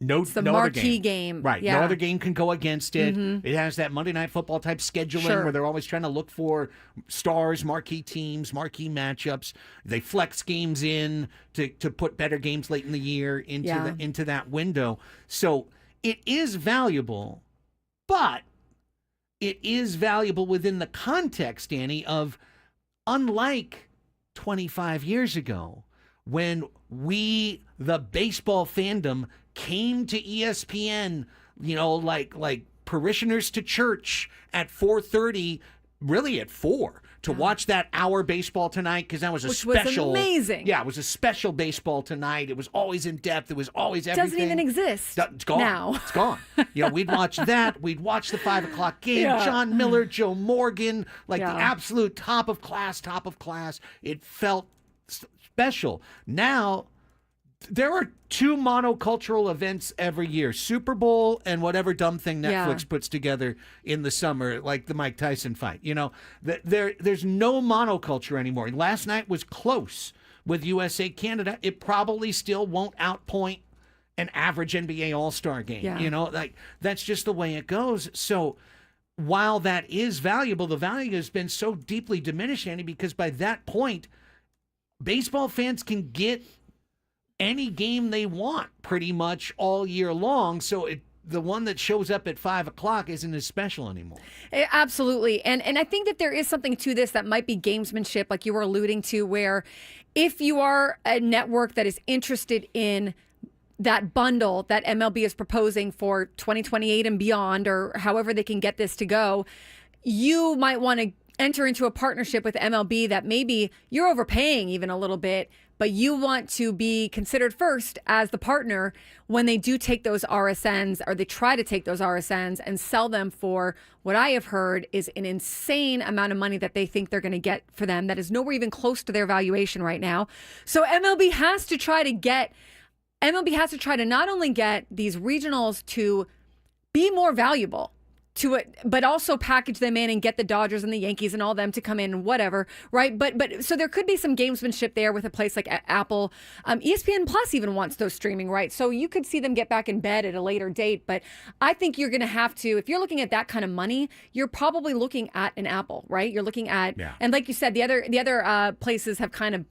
It's the marquee game. Right. Yeah. No other game can go against it. It has that Monday Night Football type scheduling where they're always trying to look for stars, marquee teams, marquee matchups. They flex games in to put better games late in the year into that window. So it is valuable, but it is valuable within the context, Danny, of unlike 25 years ago when we, the baseball fandom, came to ESPN, you know, like parishioners to church at 4:30, really at 4, to watch that hour baseball tonight, because that was Which special. was amazing. Yeah, it was a special baseball tonight. It was always in depth. It was always everything. Doesn't even exist. It's gone. Now. It's gone. You know, we'd watch that. We'd watch the 5 o'clock game. Yeah. John Miller, Joe Morgan, the Yeah. absolute top of class. It felt special. Now, there are 2 monocultural events every year: Super Bowl and whatever dumb thing Netflix puts together in the summer, like the Mike Tyson fight. You know, there's no monoculture anymore. Last night was close with USA Canada. It probably still won't outpoint an average NBA All-Star game. Yeah. You know, like that's just the way it goes. So while that is valuable, the value has been so deeply diminished, Andy, because by that point, baseball fans can get any game they want pretty much all year long. So the one that shows up at 5 o'clock isn't as special anymore. Absolutely. And I think that there is something to this that might be gamesmanship, like you were alluding to, where if you are a network that is interested in that bundle that MLB is proposing for 2028 and beyond, or however they can get this to go, you might want to enter into a partnership with MLB that maybe you're overpaying even a little bit, but you want to be considered first as the partner when they do take those RSNs, or they try to take those RSNs and sell them for what I have heard is an insane amount of money that they think they're going to get for them. That is nowhere even close to their valuation right now. So MLB has to try to not only get these regionals to be more valuable, to it, but also package them in and get the Dodgers and the Yankees and all them to come in and whatever, right? But so there could be some gamesmanship there with a place like Apple. ESPN Plus even wants those streaming rights, so you could see them get back in bed at a later date. But I think you're going to have to, if you're looking at that kind of money, you're probably looking at an Apple, right? You're looking at, and like you said, the other places have kind of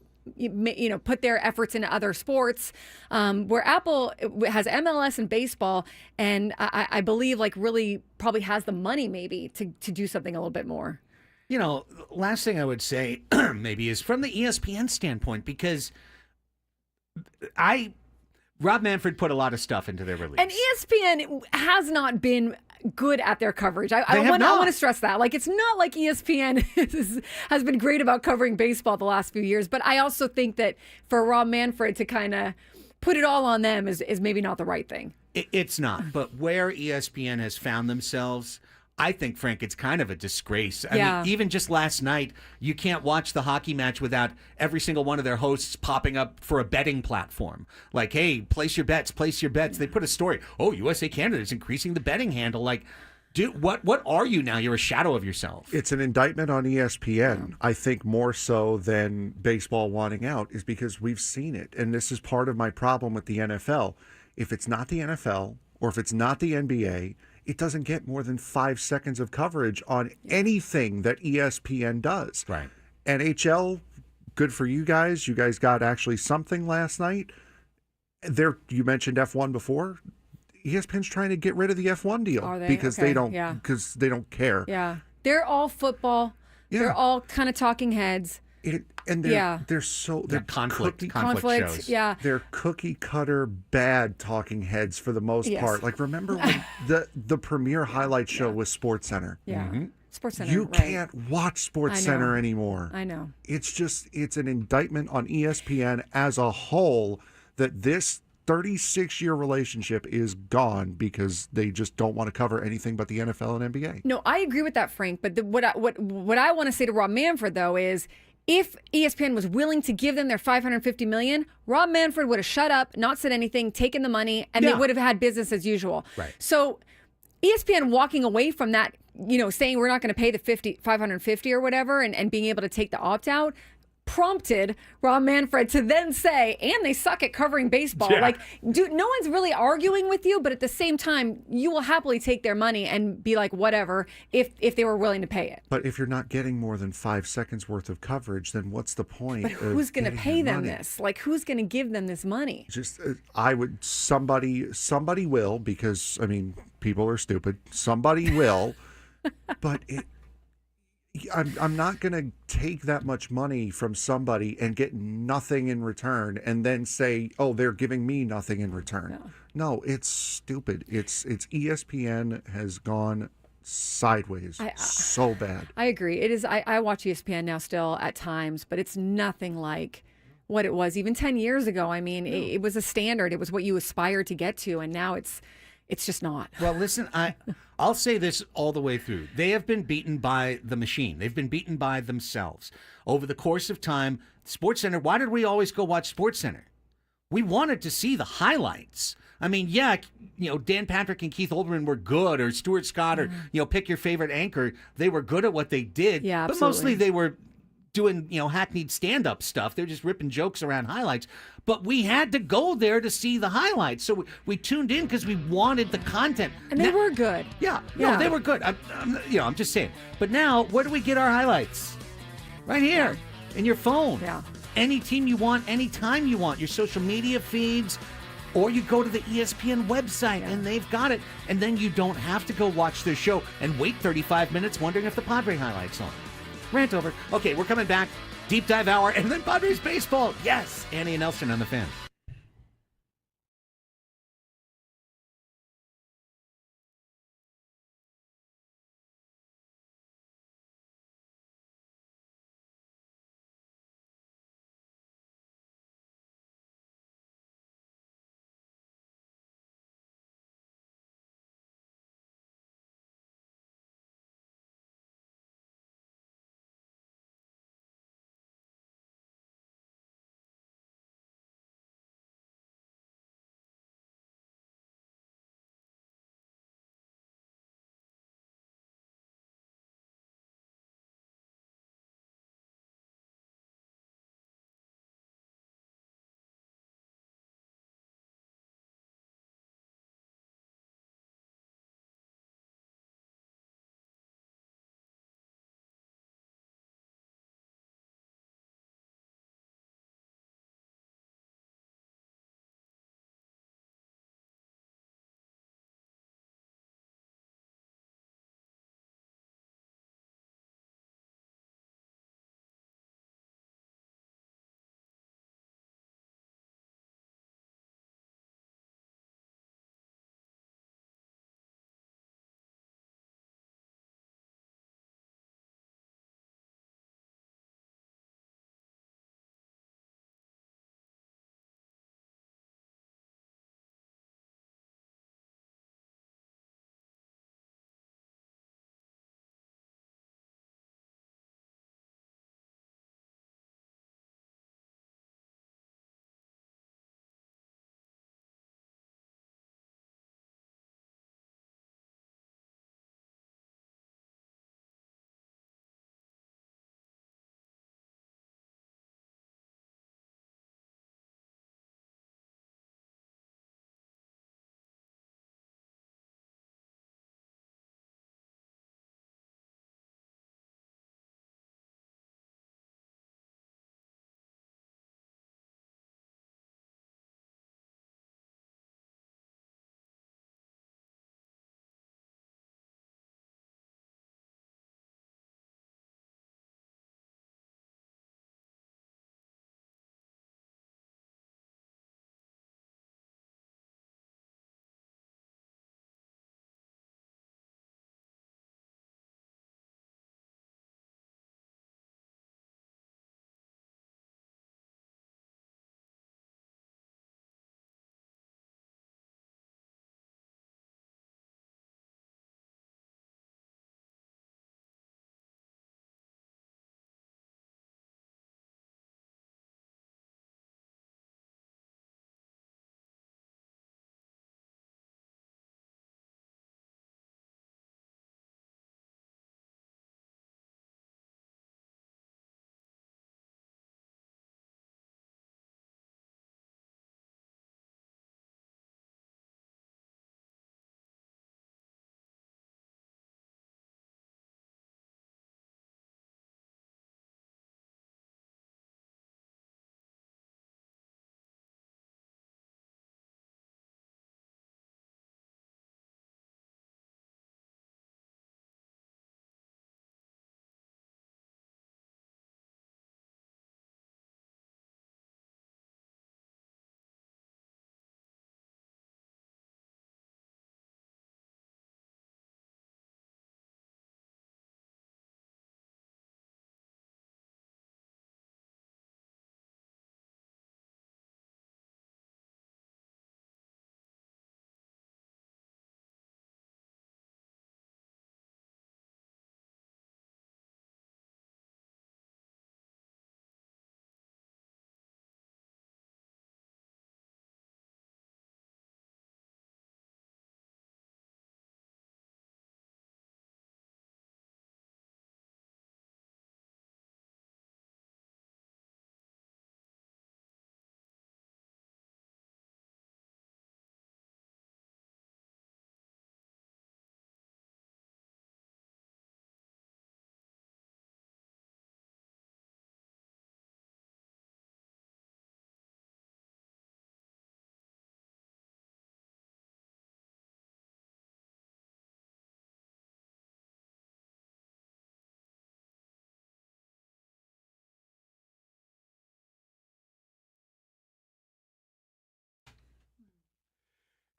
put their efforts into other sports, where Apple has MLS and baseball, and I believe like really probably has the money maybe to do something a little bit more. Last thing I would say maybe is from the ESPN standpoint, because Rob Manfred put a lot of stuff into their release. And ESPN has not been good at their coverage. I want to stress that. Like, it's not like ESPN has been great about covering baseball the last few years, but I also think that for Rob Manfred to kind of put it all on them is maybe not the right thing. It's not. But where ESPN has found themselves, I think, Frank, it's kind of a disgrace. I mean, even just last night, you can't watch the hockey match without every single one of their hosts popping up for a betting platform. Like, hey, place your bets, place your bets. They put a story. Oh, USA Canada is increasing the betting handle. Like, dude, what are you now? You're a shadow of yourself. It's an indictment on ESPN. I think more so than baseball wanting out is because we've seen it. And this is part of my problem with the NFL. If it's not the NFL or if it's not the NBA, it doesn't get more than 5 seconds of coverage on anything that ESPN does. Right. NHL, good for you guys. You guys got actually something last night. You mentioned F1 before. ESPN's trying to get rid of the F1 deal because they don't care. Yeah. They're all football. Yeah. They're all kind of talking heads. They're conflict shows. Yeah, they're cookie cutter bad talking heads for the most part. Like, remember when the premier highlight show was SportsCenter? Yeah, SportsCenter. You can't watch SportsCenter anymore. I know. It's an indictment on ESPN as a whole that this 36-year relationship is gone because they just don't want to cover anything but the NFL and NBA. No, I agree with that, Frank. But what I want to say to Rob Manfred though is, if ESPN was willing to give them their $550 million, Rob Manfred would have shut up, not said anything, taken the money, and they would have had business as usual. Right. So ESPN walking away from that, saying we're not going to pay the $550 or whatever, and being able to take the opt out, prompted Rob Manfred to then say, and they suck at covering baseball. Yeah. Like, dude, no one's really arguing with you, but at the same time, you will happily take their money and be like, whatever, if they were willing to pay it. But if you're not getting more than 5 seconds worth of coverage, then what's the point? But who's going to pay them this? Like, who's going to give them this money? Somebody will, because, I mean, people are stupid. Somebody will, but I'm not going to take that much money from somebody and get nothing in return and then say, oh, they're giving me nothing in return. No, it's stupid. It's ESPN has gone sideways so bad. I agree. It is. I watch ESPN now still at times, but it's nothing like what it was even 10 years ago. I mean, it was a standard. It was what you aspired to get to, and now it's just not. Well, listen, I'll say this all the way through. They have been beaten by the machine. They've been beaten by themselves. Over the course of time, SportsCenter, why did we always go watch SportsCenter? We wanted to see the highlights. I mean, Dan Patrick and Keith Olbermann were good, or Stuart Scott, or, pick your favorite anchor. They were good at what they did. Yeah, but mostly they were doing, hackneyed stand-up stuff. They're just ripping jokes around highlights. But we had to go there to see the highlights. So we tuned in because we wanted the content. And they were good. Yeah. No, they were good. I'm just saying. But now, where do we get our highlights? Right here in your phone. Yeah. Any team you want, anytime you want. Your social media feeds. Or you go to the ESPN website and they've got it. And then you don't have to go watch their show and wait 35 minutes wondering if the Padre highlight's on. Rant over. Okay, we're coming back. Deep Dive Hour, and then Padres baseball. Yes, Annie and Elsten on the Fan.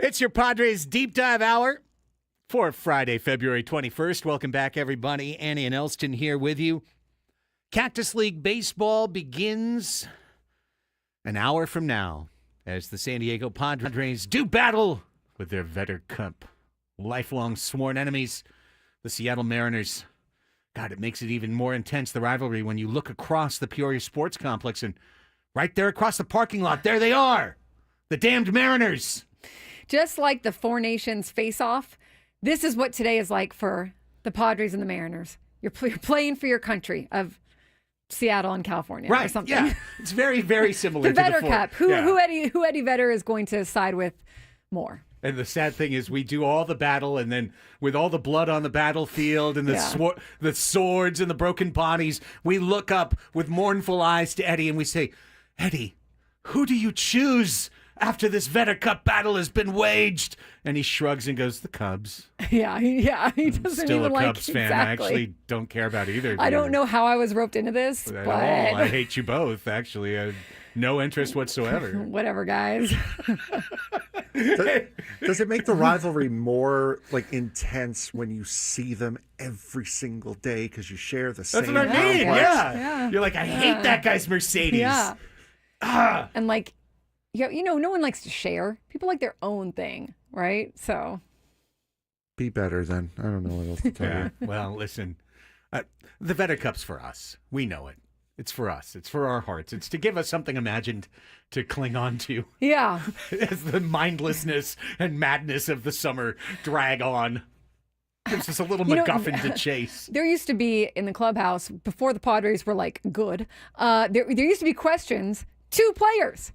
It's your Padres Deep Dive Hour for Friday, February 21st. Welcome back, everybody. Annie and Elsten here with you. Cactus League Baseball begins an hour from now as the San Diego Padres do battle with their Vetter Cup lifelong sworn enemies, the Seattle Mariners. God, it makes it even more intense, the rivalry, when you look across the Peoria Sports Complex and right there across the parking lot, there they are, the damned Mariners. Just like the Four Nations face-off, this is what today is like for the Padres and the Mariners. You're playing for your country of Seattle and California, right? Or something. Yeah, it's very, very similar the to Vetter the Cup. Who Eddie Vedder is going to side with more? And the sad thing is, we do all the battle, and then with all the blood on the battlefield and the swords and the broken bodies, we look up with mournful eyes to Eddie and we say, "Eddie, who do you choose after this Vetter Cup battle has been waged?" And he shrugs and goes, "The Cubs." Yeah, he doesn't Still even a like Cubs fan. exactly. I actually don't care about either. I don't know how I was roped into this, At but all. I hate you both. Actually, I have no interest whatsoever. Whatever, guys. Does it make the rivalry more intense when you see them every single day because you share the same That's what I mean. complex? Yeah. You're like, I hate that guy's Mercedes. Yeah. Ah. And no one likes to share. People like their own thing, right? So Be better then. I don't know what else to tell Yeah. you. Well, listen, the Vetter Cup's for us. We know it. It's for us. It's for our hearts. It's to give us something imagined to cling on to yeah. as the mindlessness and madness of the summer drag on. Gives us a little MacGuffin to chase. There used to be in the clubhouse before the Padres were good. There used to be questions to players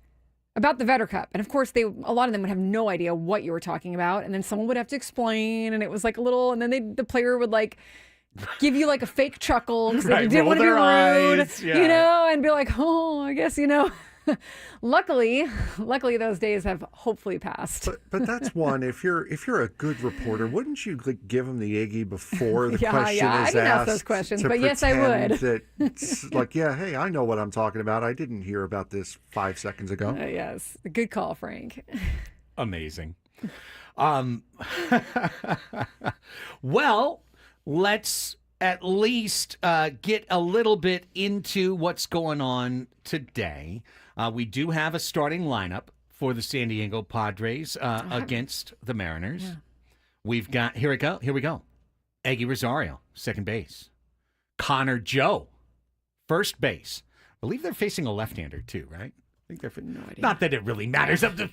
about the Vetter Cup, and of course, a lot of them would have no idea what you were talking about, and then someone would have to explain, and it was like a little, and then the player would give you a fake chuckle because they didn't want to be rude, eyes, yeah. and be like, oh, I guess Luckily, those days have hopefully passed. But that's one. If you're a good reporter, wouldn't you give them the Iggy before the question is I didn't asked? ask those questions, to but yes, I pretend would. That it's hey, I know what I'm talking about. I didn't hear about this 5 seconds ago. Yes, good call, Frank. Amazing. Well, let's at least get a little bit into what's going on today. We do have a starting lineup for the San Diego Padres against the Mariners. Yeah. We've got, here we go. Eggy Rosario, second base. Connor Joe, first base. I believe they're facing a left-hander too, right? I think they're no idea. Not that it really matters. The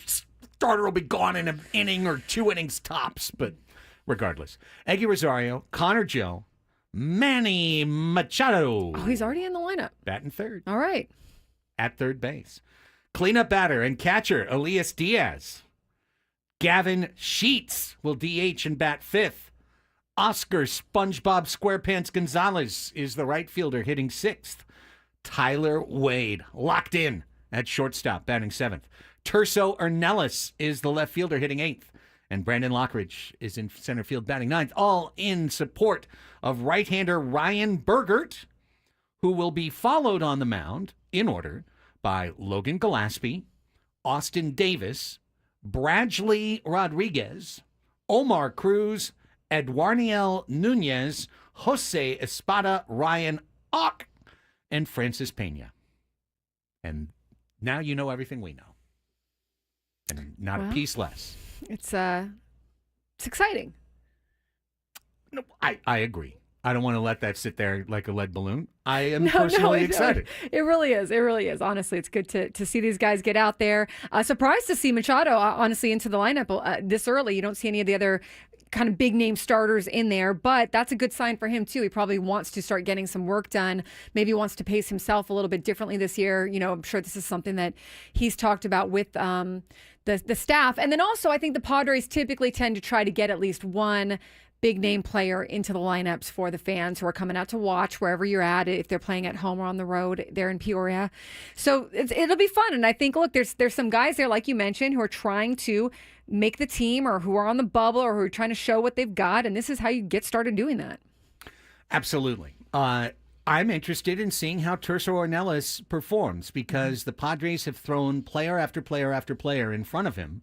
starter will be gone in an inning or 2 innings tops, but regardless. Eggy Rosario, Connor Joe, Manny Machado. Oh, he's already in the lineup. Batting third. All right. At third base. Cleanup batter and catcher, Elias Diaz. Gavin Sheets will DH and bat fifth. Oscar SpongeBob SquarePants Gonzalez is the right fielder hitting sixth. Tyler Wade locked in at shortstop batting seventh. Terso Ornelas is the left fielder hitting eighth. And Brandon Lockridge is in center field batting ninth, all in support of right-hander Ryan Bergert, who will be followed on the mound in order by Logan Gillespie, Austin Davis, Bradley Rodriguez, Omar Cruz, Eduarniel Nunez, Jose Espada, Ryan Ock, and Francis Pena. And now you know everything we know. And not a piece less. It's exciting. No, I agree. I don't want to let that sit there like a lead balloon. I am personally excited. It really is. It really is. Honestly, it's good to see these guys get out there. Surprised to see Machado, honestly, into the lineup this early. You don't see any of the other kind of big name starters in there, but that's a good sign for him too. He probably wants to start getting some work done. Maybe wants to pace himself a little bit differently this year. I'm sure this is something that he's talked about with the staff. And then also, I think the Padres typically tend to try to get at least one big name player into the lineups for the fans who are coming out to watch wherever you're at, if they're playing at home or on the road there in Peoria. So it'll be fun. And I think, look, there's some guys there, like you mentioned, who are trying to make the team or who are on the bubble or who are trying to show what they've got. And this is how you get started doing that. Absolutely. I'm interested in seeing how Terso Ornelas performs because the Padres have thrown player after player after player in front of him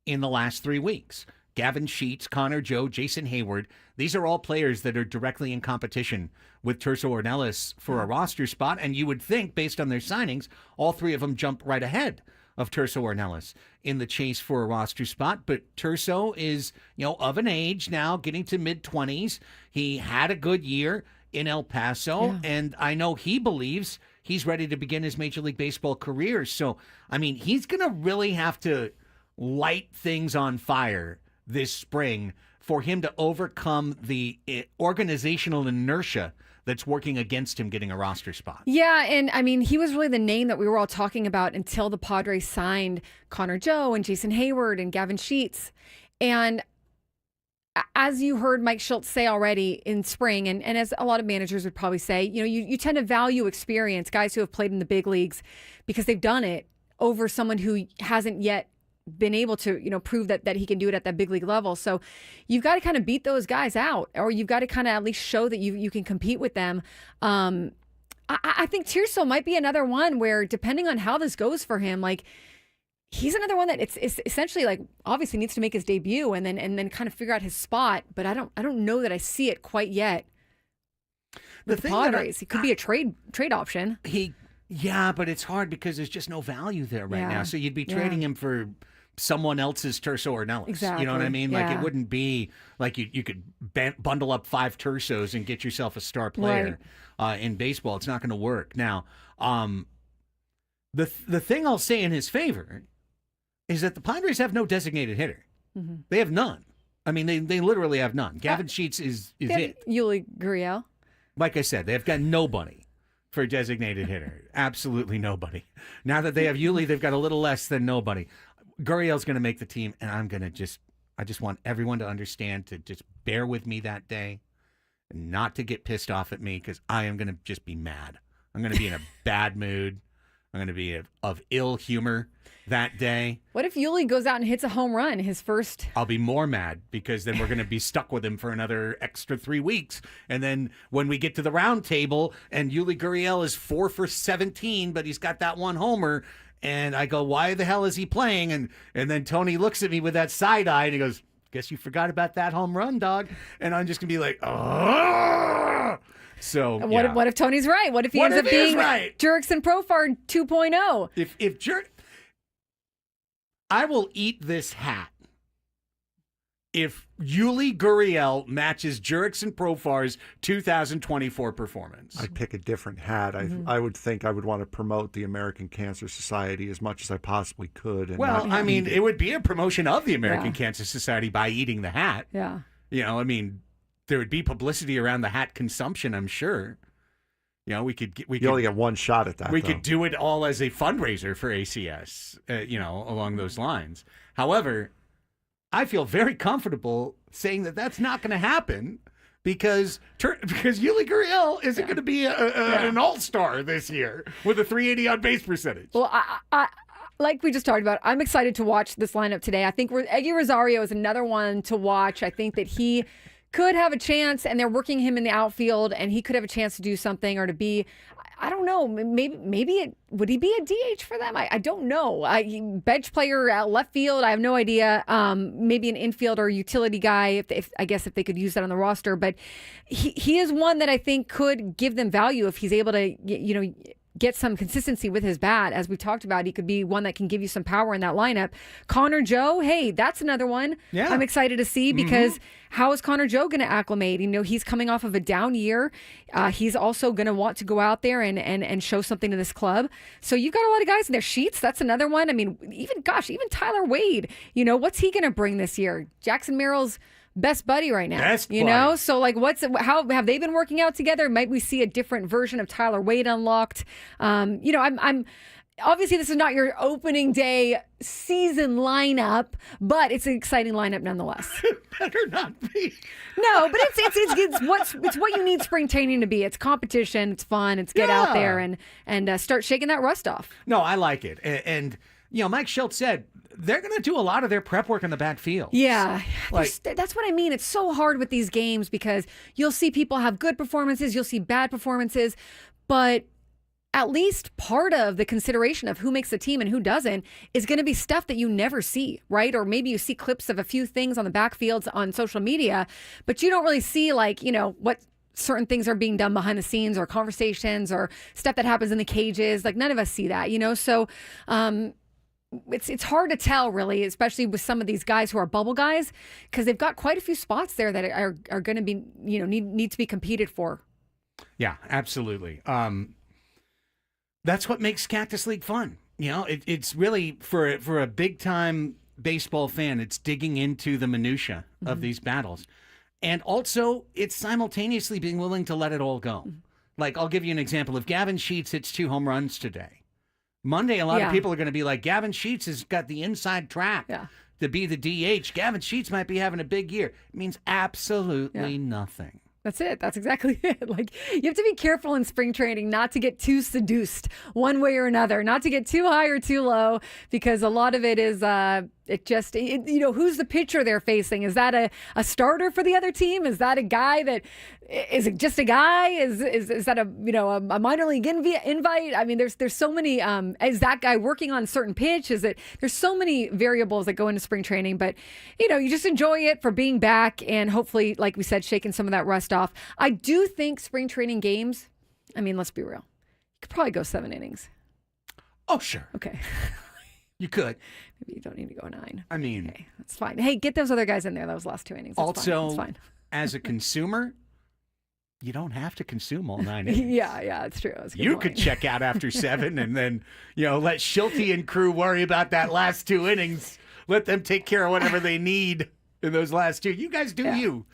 in the last 3 weeks. Gavin Sheets, Connor Joe, Jason Hayward. These are all players that are directly in competition with Terso Ornelas for a roster spot. And you would think, based on their signings, all three of them jump right ahead of Terso Ornelas in the chase for a roster spot. But Terso is, of an age now, getting to mid-20s. He had a good year in El Paso, and I know he believes he's ready to begin his Major League Baseball career. So, I mean, he's going to really have to light things on fire this spring for him to overcome the organizational inertia that's working against him getting a roster spot. Yeah, and I mean, he was really the name that we were all talking about until the Padres signed Connor Joe and Jason Hayward and Gavin Sheets. And as you heard Mike Schultz say already in spring, and as a lot of managers would probably say, you tend to value experience, guys who have played in the big leagues because they've done it, over someone who hasn't yet been able to, prove that he can do it at that big league level. So you've got to kind of beat those guys out, or you've got to kind of at least show that you can compete with them. I think Tirso might be another one where, depending on how this goes for him, like, he's another one that it's essentially, like, obviously needs to make his debut and then kind of figure out his spot. But I don't know that I see it quite yet. The Padres, he could be a trade option. Yeah, but it's hard because there's just no value there right now. So you'd be trading him for someone else's Terso Ornelas. Exactly. You know what I mean? Like, it wouldn't be like you could bundle up 5 Tersos and get yourself a star player in baseball. It's not going to work. Now, the thing I'll say in his favor is that the Padres have no designated hitter. Mm-hmm. They have none. I mean, they literally have none. Gavin Sheets is it. Yuli Gurriel. Like I said, they've got nobody for a designated hitter. Absolutely nobody. Now that they have Yuli, they've got a little less than nobody. Gurriel's going to make the team, and I just want everyone to understand to just bear with me that day and not to get pissed off at me, because I am going to just be mad. I'm going to be in a bad mood. I'm going to be of ill humor that day. What if Yuli goes out and hits a home run, his first? I'll be more mad, because then we're going to be stuck with him for another extra 3 weeks. And then when we get to the round table and Yuli Gurriel is 4 for 17, but he's got that one homer, and I go, why the hell is he playing? And then Tony looks at me with that side eye and he goes, guess you forgot about that home run, dog. And I'm just going to be like, oh. So what if Tony's right? What if he ends up being right? Jurickson Profar 2.0? If I will eat this hat if Yuli Gurriel matches Jurickson Profar's 2024 performance. I'd pick a different hat. I would think I would want to promote the American Cancer Society as much as I possibly could. And I mean, it would be a promotion of the American Cancer Society by eating the hat. Yeah. I mean, there would be publicity around the hat consumption, I'm sure. We only get one shot at that. We could do it all as a fundraiser for ACS, along those lines. However, I feel very comfortable saying that that's not going to happen because Yuli Gurriel isn't going to be an all-star this year with a 380 on base percentage. Well, I like we just talked about, I'm excited to watch this lineup today. I think Eggy Rosario is another one to watch. I think that he could have a chance, and they're working him in the outfield, and he could have a chance to do something or to be, I don't know, maybe would he be a DH for them? I don't know. Bench player at left field, I have no idea. Maybe an infield or utility guy, if they could use that on the roster. But he is one that I think could give them value if he's able to, get some consistency with his bat. As we talked about, he could be one that can give you some power in that lineup. Connor Joe, hey, that's another one I'm excited to see, because how is Connor Joe going to acclimate? He's coming off of a down year. He's also going to want to go out there and show something to this club. So you've got a lot of guys in their Sheets. That's another one. I mean, even Tyler Wade, what's he going to bring this year? Jackson Merrill's best buddy right now, so like how have they been working out together? Might we see a different version of Tyler Wade unlocked? I'm obviously this is not your opening day season lineup, but it's an exciting lineup nonetheless. It better not be. No, but it's what you need spring training to be. It's competition, it's fun, it's get out there and start shaking that rust off. No, I like it. And Mike Schultz said they're going to do a lot of their prep work in the backfield. Yeah, that's what I mean. It's so hard with these games because you'll see people have good performances, you'll see bad performances, but at least part of the consideration of who makes the team and who doesn't is going to be stuff that you never see, right? Or maybe you see clips of a few things on the backfields on social media, but you don't really see like, what certain things are being done behind the scenes or conversations or stuff that happens in the cages. Like none of us see that, So it's hard to tell really, especially with some of these guys who are bubble guys, because they've got quite a few spots there that are going to be, need to be competed for. Yeah, absolutely. That's what makes Cactus League fun. It's really for a big time baseball fan. It's digging into the minutia of these battles, and also it's simultaneously being willing to let it all go. Like I'll give you an example. If Gavin Sheets hits 2 home runs today, Monday a lot of people are going to be like, Gavin Sheets has got the inside track to be the DH. Gavin Sheets might be having a big year. It means absolutely nothing. That's it. That's exactly it. Like you have to be careful in spring training not to get too seduced one way or another, not to get too high or too low, because a lot of it is who's the pitcher they're facing? Is that a starter for the other team? Is that a guy that is it just a guy? Is that a minor league invite? I mean, there's so many. Is that guy working on a certain pitch? There's so many variables that go into spring training, but you just enjoy it for being back and hopefully, like we said, shaking some of that rust off. I do think spring training games. I mean, let's be real. You could probably go 7 innings. Oh, sure. Okay. You could. Maybe you don't need to go 9. I mean, okay, that's fine. Hey, get those other guys in there. Those last 2 innings. That's also, fine. That's fine. As a consumer, you don't have to consume all 9 innings. Yeah, it's true. You could check out after 7 and then, let Schulte and crew worry about that last 2 innings. Let them take care of whatever they need in those last 2. You guys do you.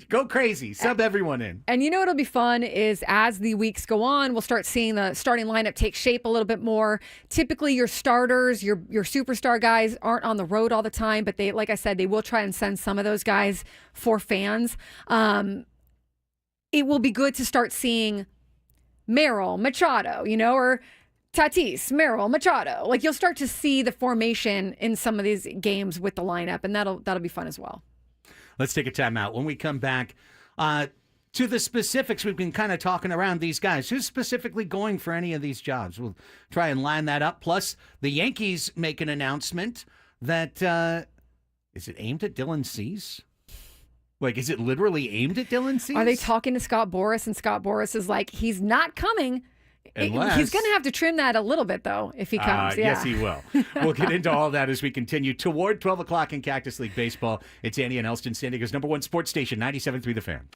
Go crazy. Sub everyone in. And what'll be fun is as the weeks go on, we'll start seeing the starting lineup take shape a little bit more. Typically your starters, your superstar guys aren't on the road all the time, but they, like I said, they will try and send some of those guys for fans. It will be good to start seeing Merrill, Machado, or Tatis, Merrill, Machado. Like you'll start to see the formation in some of these games with the lineup, and that'll be fun as well. Let's take a time out. When we come back to the specifics, we've been kind of talking around these guys. Who's specifically going for any of these jobs? We'll try and line that up. Plus, the Yankees make an announcement that is it aimed at Dylan Cease? Like, is it literally aimed at Dylan Cease? Are they talking to Scott Boras, and Scott Boras is like, he's not coming? Unless, he's going to have to trim that a little bit, though, if he comes. Yes, he will. We'll get into all that as we continue toward 12 o'clock in Cactus League Baseball. It's Andy and Elsten, San Diego's #1 sports station, 97.3 The Fan.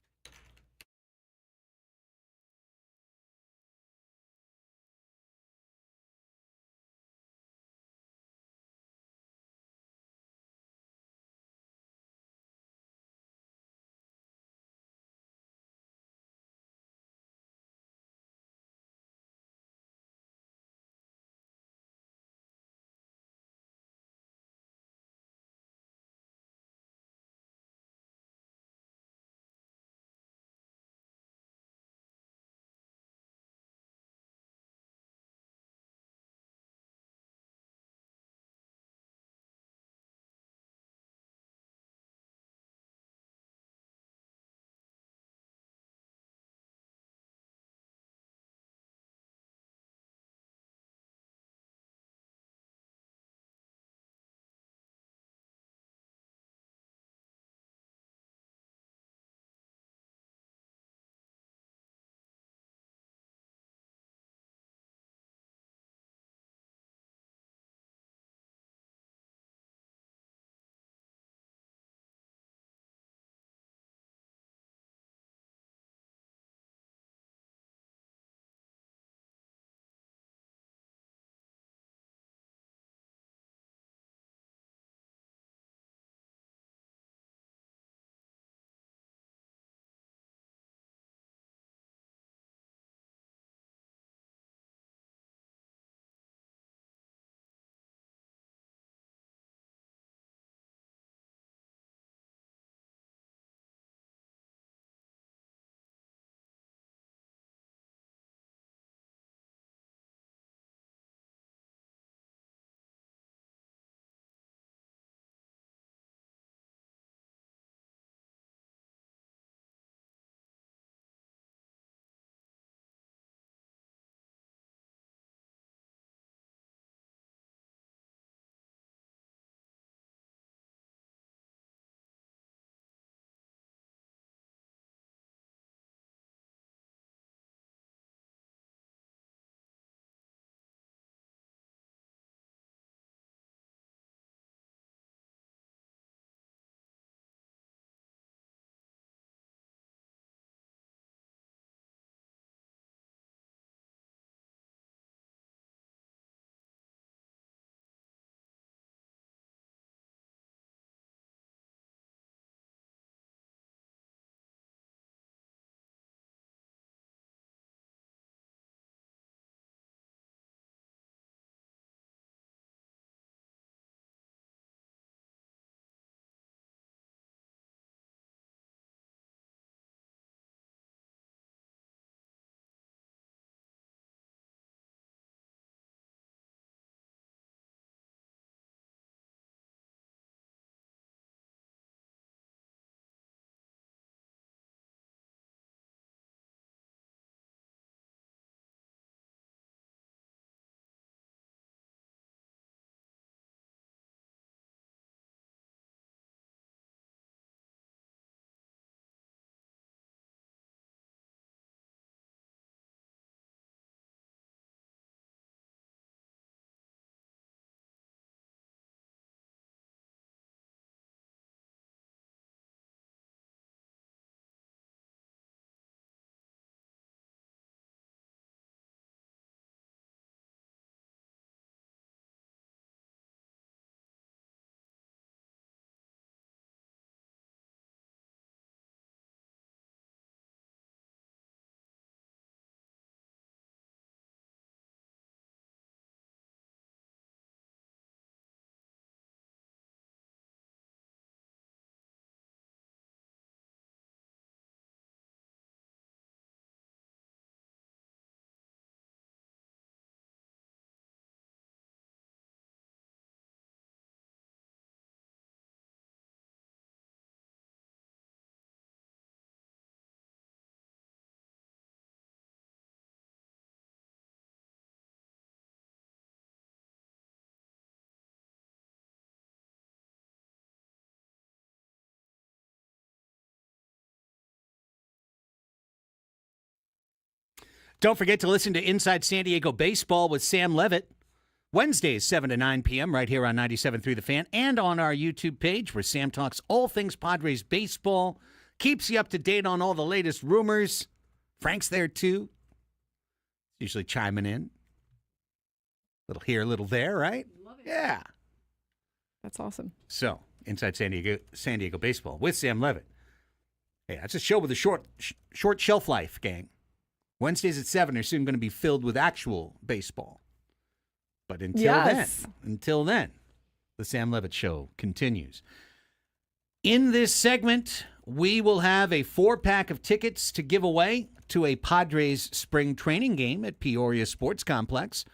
Don't forget to listen to Inside San Diego Baseball with Sam Levitt. Wednesdays, 7 to 9 p.m. right here on 97.3 The Fan and on our YouTube page where Sam talks all things Padres baseball, keeps you up to date on all the latest rumors. Frank's there, too. Usually chiming in. Little here, little there, right? Love it. Yeah. That's awesome. So, Inside San Diego Baseball with Sam Levitt. Hey, that's a show with a short shelf life, gang. Wednesdays at 7 are soon going to be filled with actual baseball. But until then, the Sam Levitt Show continues. In this segment, we will have a 4-pack of tickets to give away to a Padres spring training game at Peoria Sports Complex,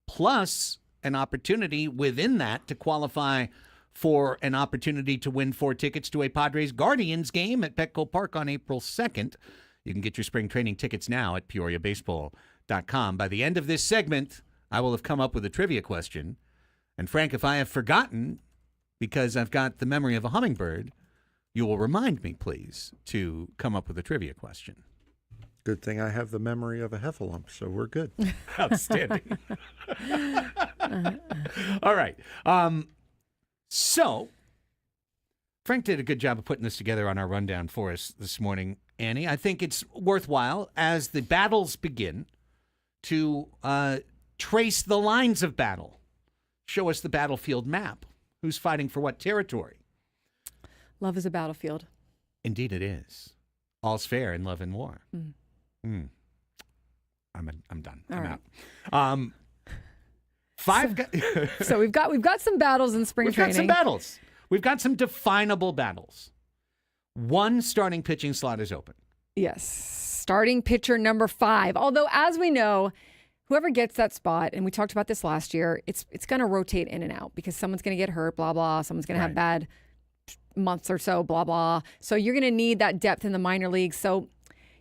plus an opportunity within that to qualify for an opportunity to win 4 tickets to a Padres Guardians game at Petco Park on April 2nd. You can get your spring training tickets now at PeoriaBaseball.com. By the end of this segment, I will have come up with a trivia question. And Frank, if I have forgotten, because I've got the memory of a hummingbird, you will remind me, please, to come up with a trivia question. Good thing I have the memory of a heffalump, so we're good. Outstanding. All right. So, Frank did a good job of putting this together on our rundown for us this morning, Annie. I think it's worthwhile, as the battles begin, to trace the lines of battle. Show us the battlefield map. Who's fighting for what territory? Love is a battlefield. Indeed it is. All's fair in love and war. I'm done. All I'm right. out. So we've got some battles in spring training. We've got some battles. We've got some definable battles. One starting pitching slot is open. Yes. Starting pitcher number 5. Although, as we know, whoever gets that spot, and we talked about this last year, it's going to rotate in and out because someone's going to get hurt, blah, blah. Someone's going to have bad months or so, blah, blah. So you're going to need that depth in the minor leagues. So,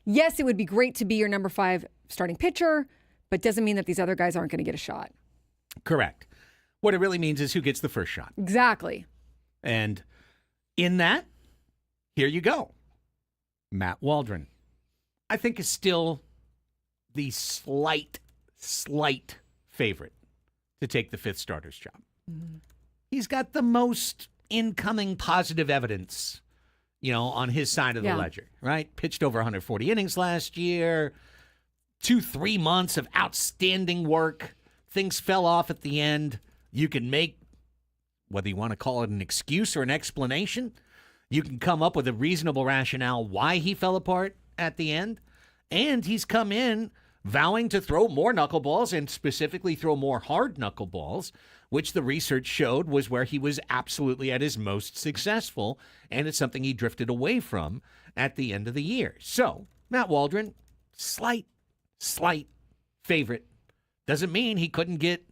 yes, it would be great to be your number 5 starting pitcher, but doesn't mean that these other guys aren't going to get a shot. Correct. What it really means is who gets the first shot. Exactly. And in that, here you go. Matt Waldron, I think, is still the slight favorite to take the 5th starter's job. Mm-hmm. He's got the most incoming positive evidence, on his side of the ledger, right? Pitched over 140 innings last year, 2-3 months of outstanding work. Things fell off at the end. You can make, whether you want to call it an excuse or an explanation, you can come up with a reasonable rationale why he fell apart at the end. And he's come in vowing to throw more knuckleballs and specifically throw more hard knuckleballs, which the research showed was where he was absolutely at his most successful. And it's something he drifted away from at the end of the year. So, Matt Waldron, slight favorite. Doesn't mean he couldn't get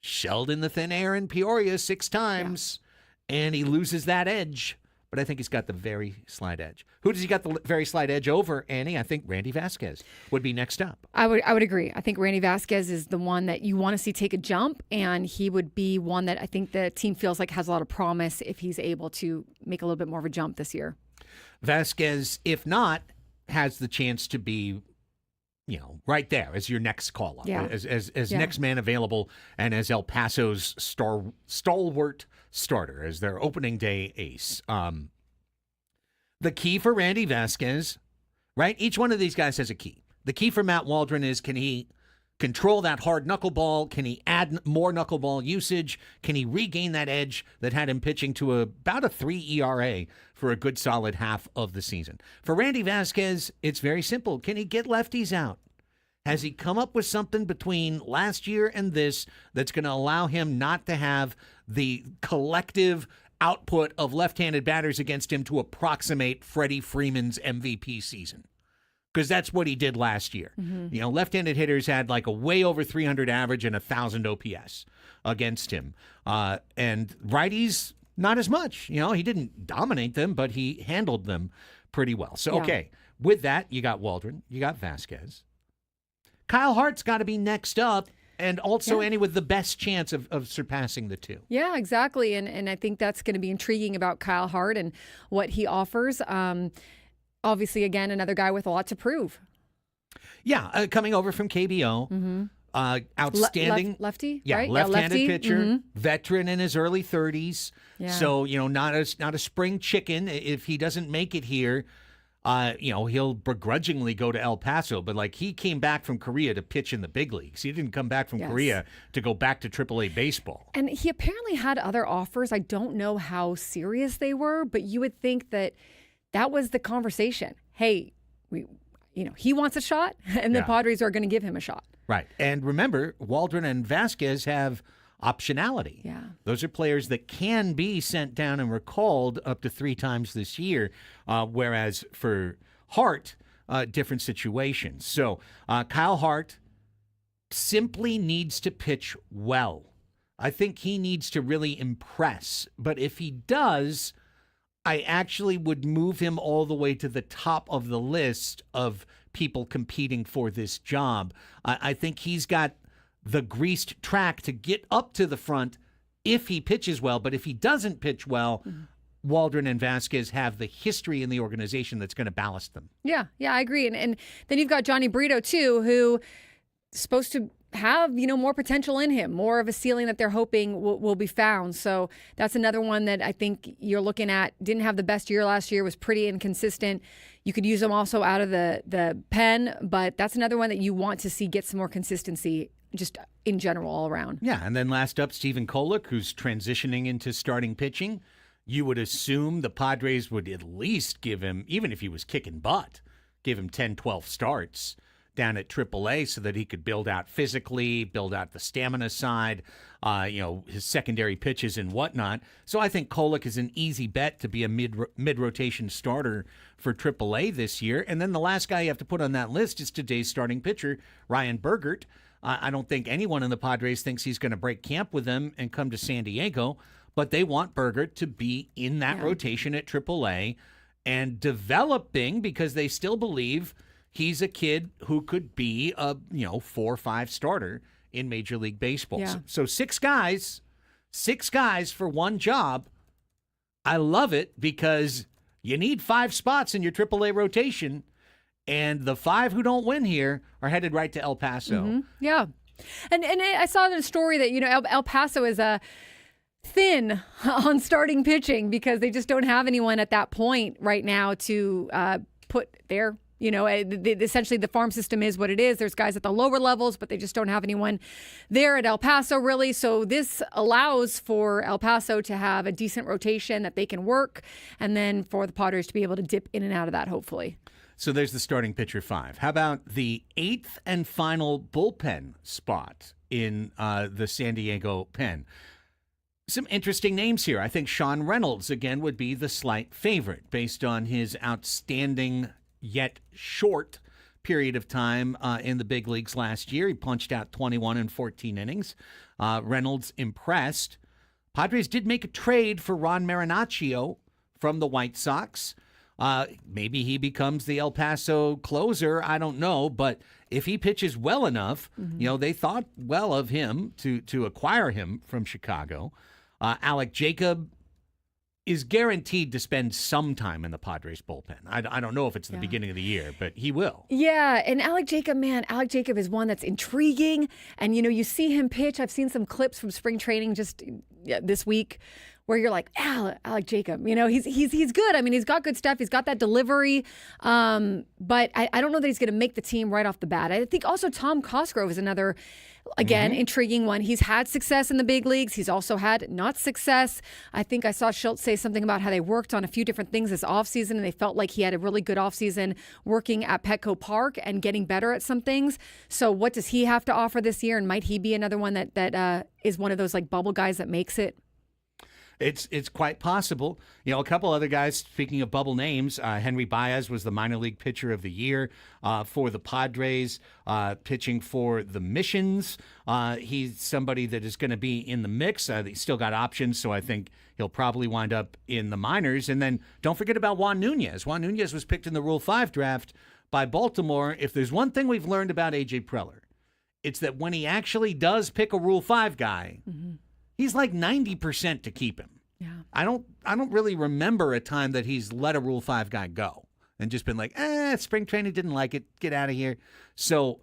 shelled in the thin air in Peoria 6 times, and he loses that edge. But I think he's got the very slight edge. Who does he got the very slight edge over, Annie? I think Randy Vasquez would be next up. I would agree. I think Randy Vasquez is the one that you want to see take a jump, and he would be one that I think the team feels like has a lot of promise if he's able to make a little bit more of a jump this year. Vasquez, if not, has the chance to be, right there as your next call-up, as next man available, and as El Paso's stalwart starter, as their opening day ace. The key for Randy Vasquez, right? Each one of these guys has a key. The key for Matt Waldron is, can he control that hard knuckleball? Can he add more knuckleball usage? Can he regain that edge that had him pitching to about a 3 ERA for a good solid half of the season? For Randy Vasquez, it's very simple. Can he get lefties out? Has he come up with something between last year and this that's going to allow him not to have the collective output of left-handed batters against him to approximate Freddie Freeman's MVP season? Because that's what he did last year. Mm-hmm. Left-handed hitters had like a way over 300 average and 1,000 OPS against him. And righties, not as much. He didn't dominate them, but he handled them pretty well. So, okay, with that, you got Waldron, you got Vasquez. Kyle Hart's got to be next up, and also Annie with the best chance of surpassing the 2. Yeah, exactly. And I think that's going to be intriguing about Kyle Hart and what he offers. Obviously, again, another guy with a lot to prove. Yeah, coming over from KBO. Outstanding. Lefty? Yeah, right? left-handed lefty. pitcher, veteran in his early 30s. Yeah. So, not a spring chicken. If he doesn't make it here, he'll begrudgingly go to El Paso. But, he came back from Korea to pitch in the big leagues. He didn't come back from Korea to go back to AAA baseball. And he apparently had other offers. I don't know how serious they were, but you would think that was the conversation. Hey, he wants a shot, and the Padres are going to give him a shot. Right. And remember, Waldron and Vasquez have optionality. Yeah. Those are players that can be sent down and recalled up to 3 times this year, whereas for Hart, different situations. So Kyle Hart simply needs to pitch well. I think he needs to really impress. But if he does, I actually would move him all the way to the top of the list of people competing for this job. I think he's got the greased track to get up to the front if he pitches well. But if he doesn't pitch well, Waldron and Vasquez have the history in the organization that's going to ballast them. Yeah, I agree. And then you've got Johnny Brito, too, who is supposed to have, more potential in him, more of a ceiling that they're hoping will be found. So that's another one that I think you're looking at. Didn't have the best year last year, was pretty inconsistent. You could use him also out of the pen, but that's another one that you want to see get some more consistency just in general all around. Yeah, and then last up, Stephen Kolek, who's transitioning into starting pitching. You would assume the Padres would at least give him, even if he was kicking butt, give him 10, 12 starts down at AAA so that he could build out physically, build out the stamina side, his secondary pitches and whatnot. So I think Kolek is an easy bet to be a mid-rotation starter for AAA this year. And then the last guy you have to put on that list is today's starting pitcher, Ryan Bergert. I don't think anyone in the Padres thinks he's going to break camp with them and come to San Diego, but they want Bergert to be in that rotation at AAA and developing because they still believe he's a kid who could be a 4 or 5 starter in Major League Baseball. Yeah. So 6 guys for one job. I love it because you need 5 spots in your AAA rotation, and the 5 who don't win here are headed right to El Paso. Mm-hmm. Yeah, and I saw in a story that El Paso is thin on starting pitching because they just don't have anyone at that point right now to put there. Essentially the farm system is what it is. There's guys at the lower levels, but they just don't have anyone there at El Paso, really. So this allows for El Paso to have a decent rotation that they can work, and then for the Padres to be able to dip in and out of that, hopefully. So there's the starting pitcher 5. How about the 8th and final bullpen spot in the San Diego pen? Some interesting names here. I think Sean Reynolds, again, would be the slight favorite based on his outstanding yet short period of time in the big leagues last year. He punched out 21 in 14 innings. Reynolds impressed. Padres did make a trade for Ron Marinaccio from the White Sox. Maybe he becomes the El Paso closer. I don't know. But if he pitches well enough, they thought well of him to acquire him from Chicago. Alec Jacob is guaranteed to spend some time in the Padres bullpen. I don't know if it's the beginning of the year, but he will. Yeah, and Alec Jacob is one that's intriguing. And, you see him pitch. I've seen some clips from spring training just this week where you're like, Alec Jacob, he's good. I mean, he's got good stuff. He's got that delivery. But I don't know that he's going to make the team right off the bat. I think also Tom Cosgrove is another, again, intriguing one. He's had success in the big leagues. He's also had not success. I think I saw Schultz say something about how they worked on a few different things this offseason, and they felt like he had a really good offseason working at Petco Park and getting better at some things. So what does he have to offer this year? And might he be another one that is one of those bubble guys that makes it? It's quite possible. A couple other guys, speaking of bubble names, Henry Baez was the minor league pitcher of the year for the Padres, pitching for the Missions. He's somebody that is going to be in the mix. He's still got options, so I think he'll probably wind up in the minors. And then don't forget about Juan Nunez. Juan Nunez was picked in the Rule 5 draft by Baltimore. If there's one thing we've learned about A.J. Preller, it's that when he actually does pick a Rule 5 guy, he's like 90% to keep him. Yeah. I don't really remember a time that he's let a Rule 5 guy go. and just been like, spring training didn't like it. Get out of here. So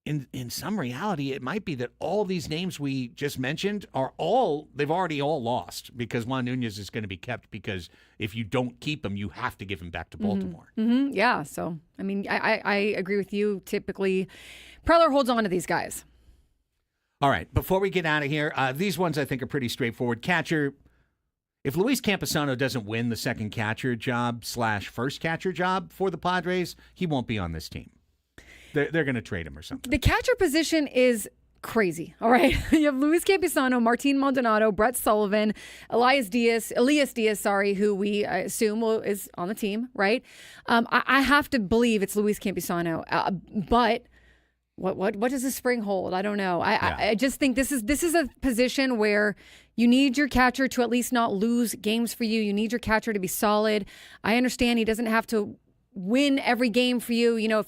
in some reality, it might be that all these names we just mentioned they've already all lost because Juan Nunez is going to be kept because if you don't keep him, you have to give him back to Baltimore. Mm-hmm. Yeah. So, I mean, I agree with you. Typically, Preller holds on to these guys. All right. Before we get out of here, these ones I think are pretty straightforward. Catcher. If Luis Camposano doesn't win the second catcher job / first catcher job for the Padres, he won't be on this team. They're going to trade him or something. The catcher position is crazy. All right. You have Luis Camposano, Martin Maldonado, Brett Sullivan, Elias Diaz, who we assume is on the team, right? I have to believe it's Luis Camposano. But what does the spring hold? I don't know. I just think this is a position where you need your catcher to at least not lose games for you. You need your catcher to be solid. I understand he doesn't have to win every game for you. You know,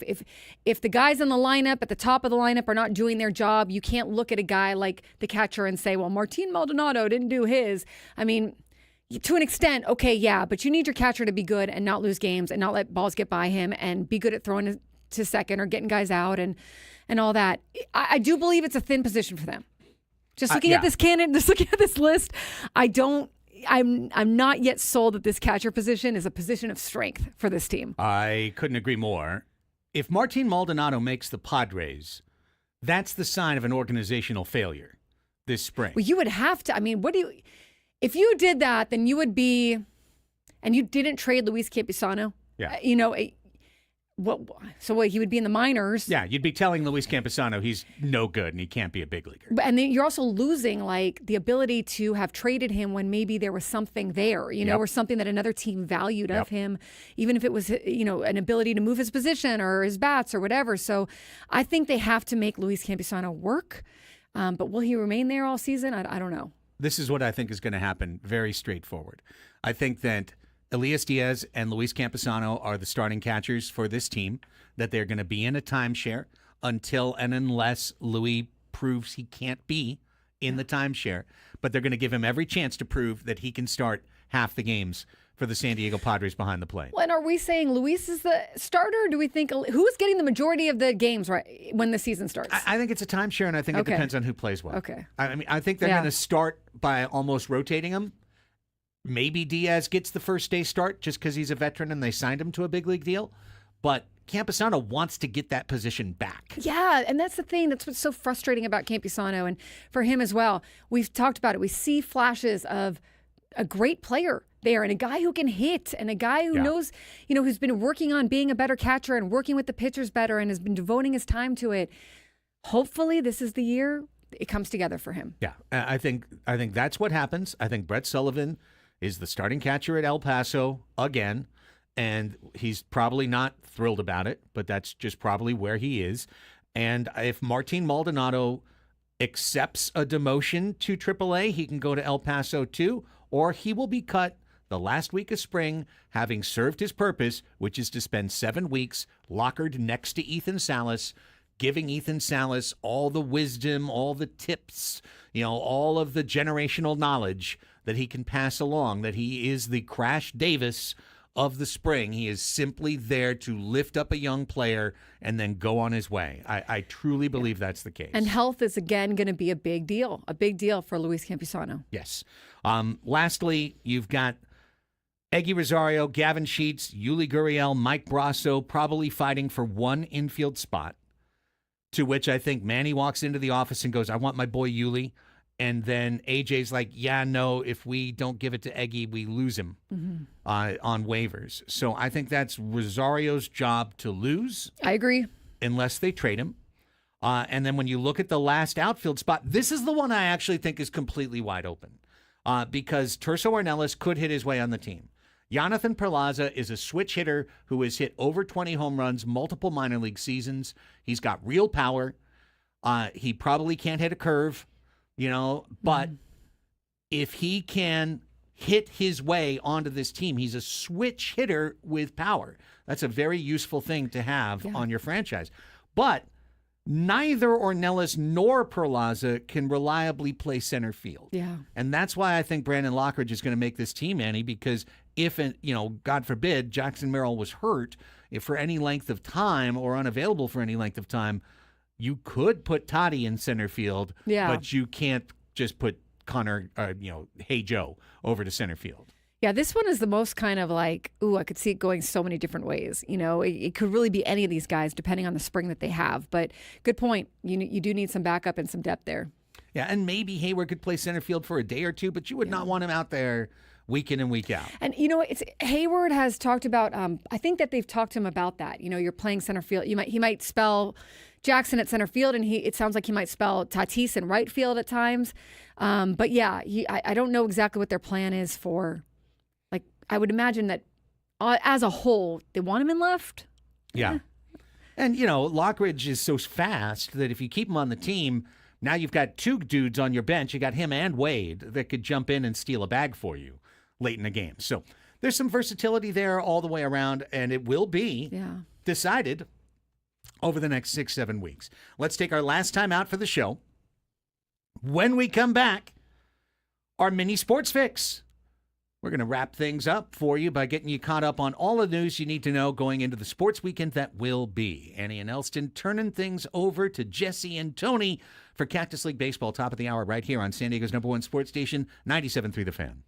if the guys in the lineup at the top of the lineup are not doing their job, you can't look at a guy like the catcher and say, well, Martin Maldonado didn't do his. I mean, to an extent, okay, yeah, but you need your catcher to be good and not lose games and not let balls get by him and be good at throwing to second or getting guys out and all that. I do believe it's a thin position for them. Just looking at this candidate, just looking at this list, I'm not yet sold that this catcher position is a position of strength for this team. I couldn't agree more. If Martin Maldonado makes the Padres, that's the sign of an organizational failure this spring. Well, you would have to. I mean, if you did that, then you would be, and you didn't trade Luis Camposano. Yeah. He would be in the minors. Yeah, you'd be telling Luis Camposano he's no good and he can't be a big leaguer. And then you're also losing like the ability to have traded him when maybe there was something there, or something that another team valued of him, even if it was, an ability to move his position or his bats or whatever. So I think they have to make Luis Camposano work. But will he remain there all season? I don't know. This is what I think is going to happen. Very straightforward. I think that Elias Diaz and Luis Camposano are the starting catchers for this team, that they're going to be in a timeshare until and unless Luis proves he can't be in the timeshare. But they're going to give him every chance to prove that he can start half the games for the San Diego Padres behind the plate. Well, and are we saying Luis is the starter? Or do we think who's getting the majority of the games right when the season starts? I think it's a timeshare, and I think it depends on who plays well. Okay. I think they're going to start by almost rotating him. Maybe Diaz gets the first day start just because he's a veteran and they signed him to a big league deal. But Camposano wants to get that position back. Yeah, and that's the thing. That's what's so frustrating about Camposano and for him as well. We've talked about it. We see flashes of a great player there and a guy who can hit and a guy who knows, who's been working on being a better catcher and working with the pitchers better and has been devoting his time to it. Hopefully this is the year it comes together for him. Yeah, I think that's what happens. I think Brett Sullivan is the starting catcher at El Paso again, and he's probably not thrilled about it, but that's just probably where he is. And if Martin Maldonado accepts a demotion to AAA, he can go to El Paso too, or he will be cut the last week of spring, having served his purpose, which is to spend 7 weeks lockered next to Ethan Salas, giving Ethan Salas all the wisdom, all the tips, all of the generational knowledge that he can pass along, that he is the Crash Davis of the spring. He is simply there to lift up a young player and then go on his way. I truly believe that's the case. And health is, again, going to be a big deal for Luis Camposano. Yes. Lastly, you've got Eggy Rosario, Gavin Sheets, Yuli Gurriel, Mike Brasso probably fighting for one infield spot, to which I think Manny walks into the office and goes, I want my boy Yuli. And then AJ's like, yeah, no, if we don't give it to Eggy, we lose him on waivers. So I think that's Rosario's job to lose. I agree. Unless they trade him. And then when you look at the last outfield spot, this is the one I actually think is completely wide open because Terso Ornelas could hit his way on the team. Jonathan Perlaza is a switch hitter who has hit over 20 home runs, multiple minor league seasons. He's got real power. He probably can't hit a curve. But if he can hit his way onto this team, he's a switch hitter with power. That's a very useful thing to have on your franchise. But neither Ornelas nor Perlaza can reliably play center field. Yeah. And that's why I think Brandon Lockridge is going to make this team, Annie, because if, God forbid, Jackson Merrill was hurt if for any length of time or unavailable for any length of time, you could put Toddy in center field, but you can't just put Connor, Hey Joe over to center field. Yeah, this one is the most kind of like, I could see it going so many different ways. It could really be any of these guys depending on the spring that they have. But good point. You do need some backup and some depth there. Yeah, and maybe Hayward could play center field for a day or two, but you would not want him out there week in and week out. And Hayward has talked about. I think that they've talked to him about that. You're playing center field. He might spell Jackson at center field, and it sounds like he might spell Tatis in right field at times. But yeah, I don't know exactly what their plan is for. Like, I would imagine that as a whole, they want him in left. Yeah. And, Lockridge is so fast that if you keep him on the team, now you've got two dudes on your bench. You got him and Wade that could jump in and steal a bag for you late in the game. So there's some versatility there all the way around, and it will be decided over the next 6-7 weeks. Let's take our last time out for the show. When we come back, our mini sports fix. We're going to wrap things up for you by getting you caught up on all the news you need to know going into the sports weekend that will be. Annie and Elsten turning things over to Jesse and Tony for Cactus League Baseball, top of the hour, right here on San Diego's #1 sports station, 97.3 The Fan.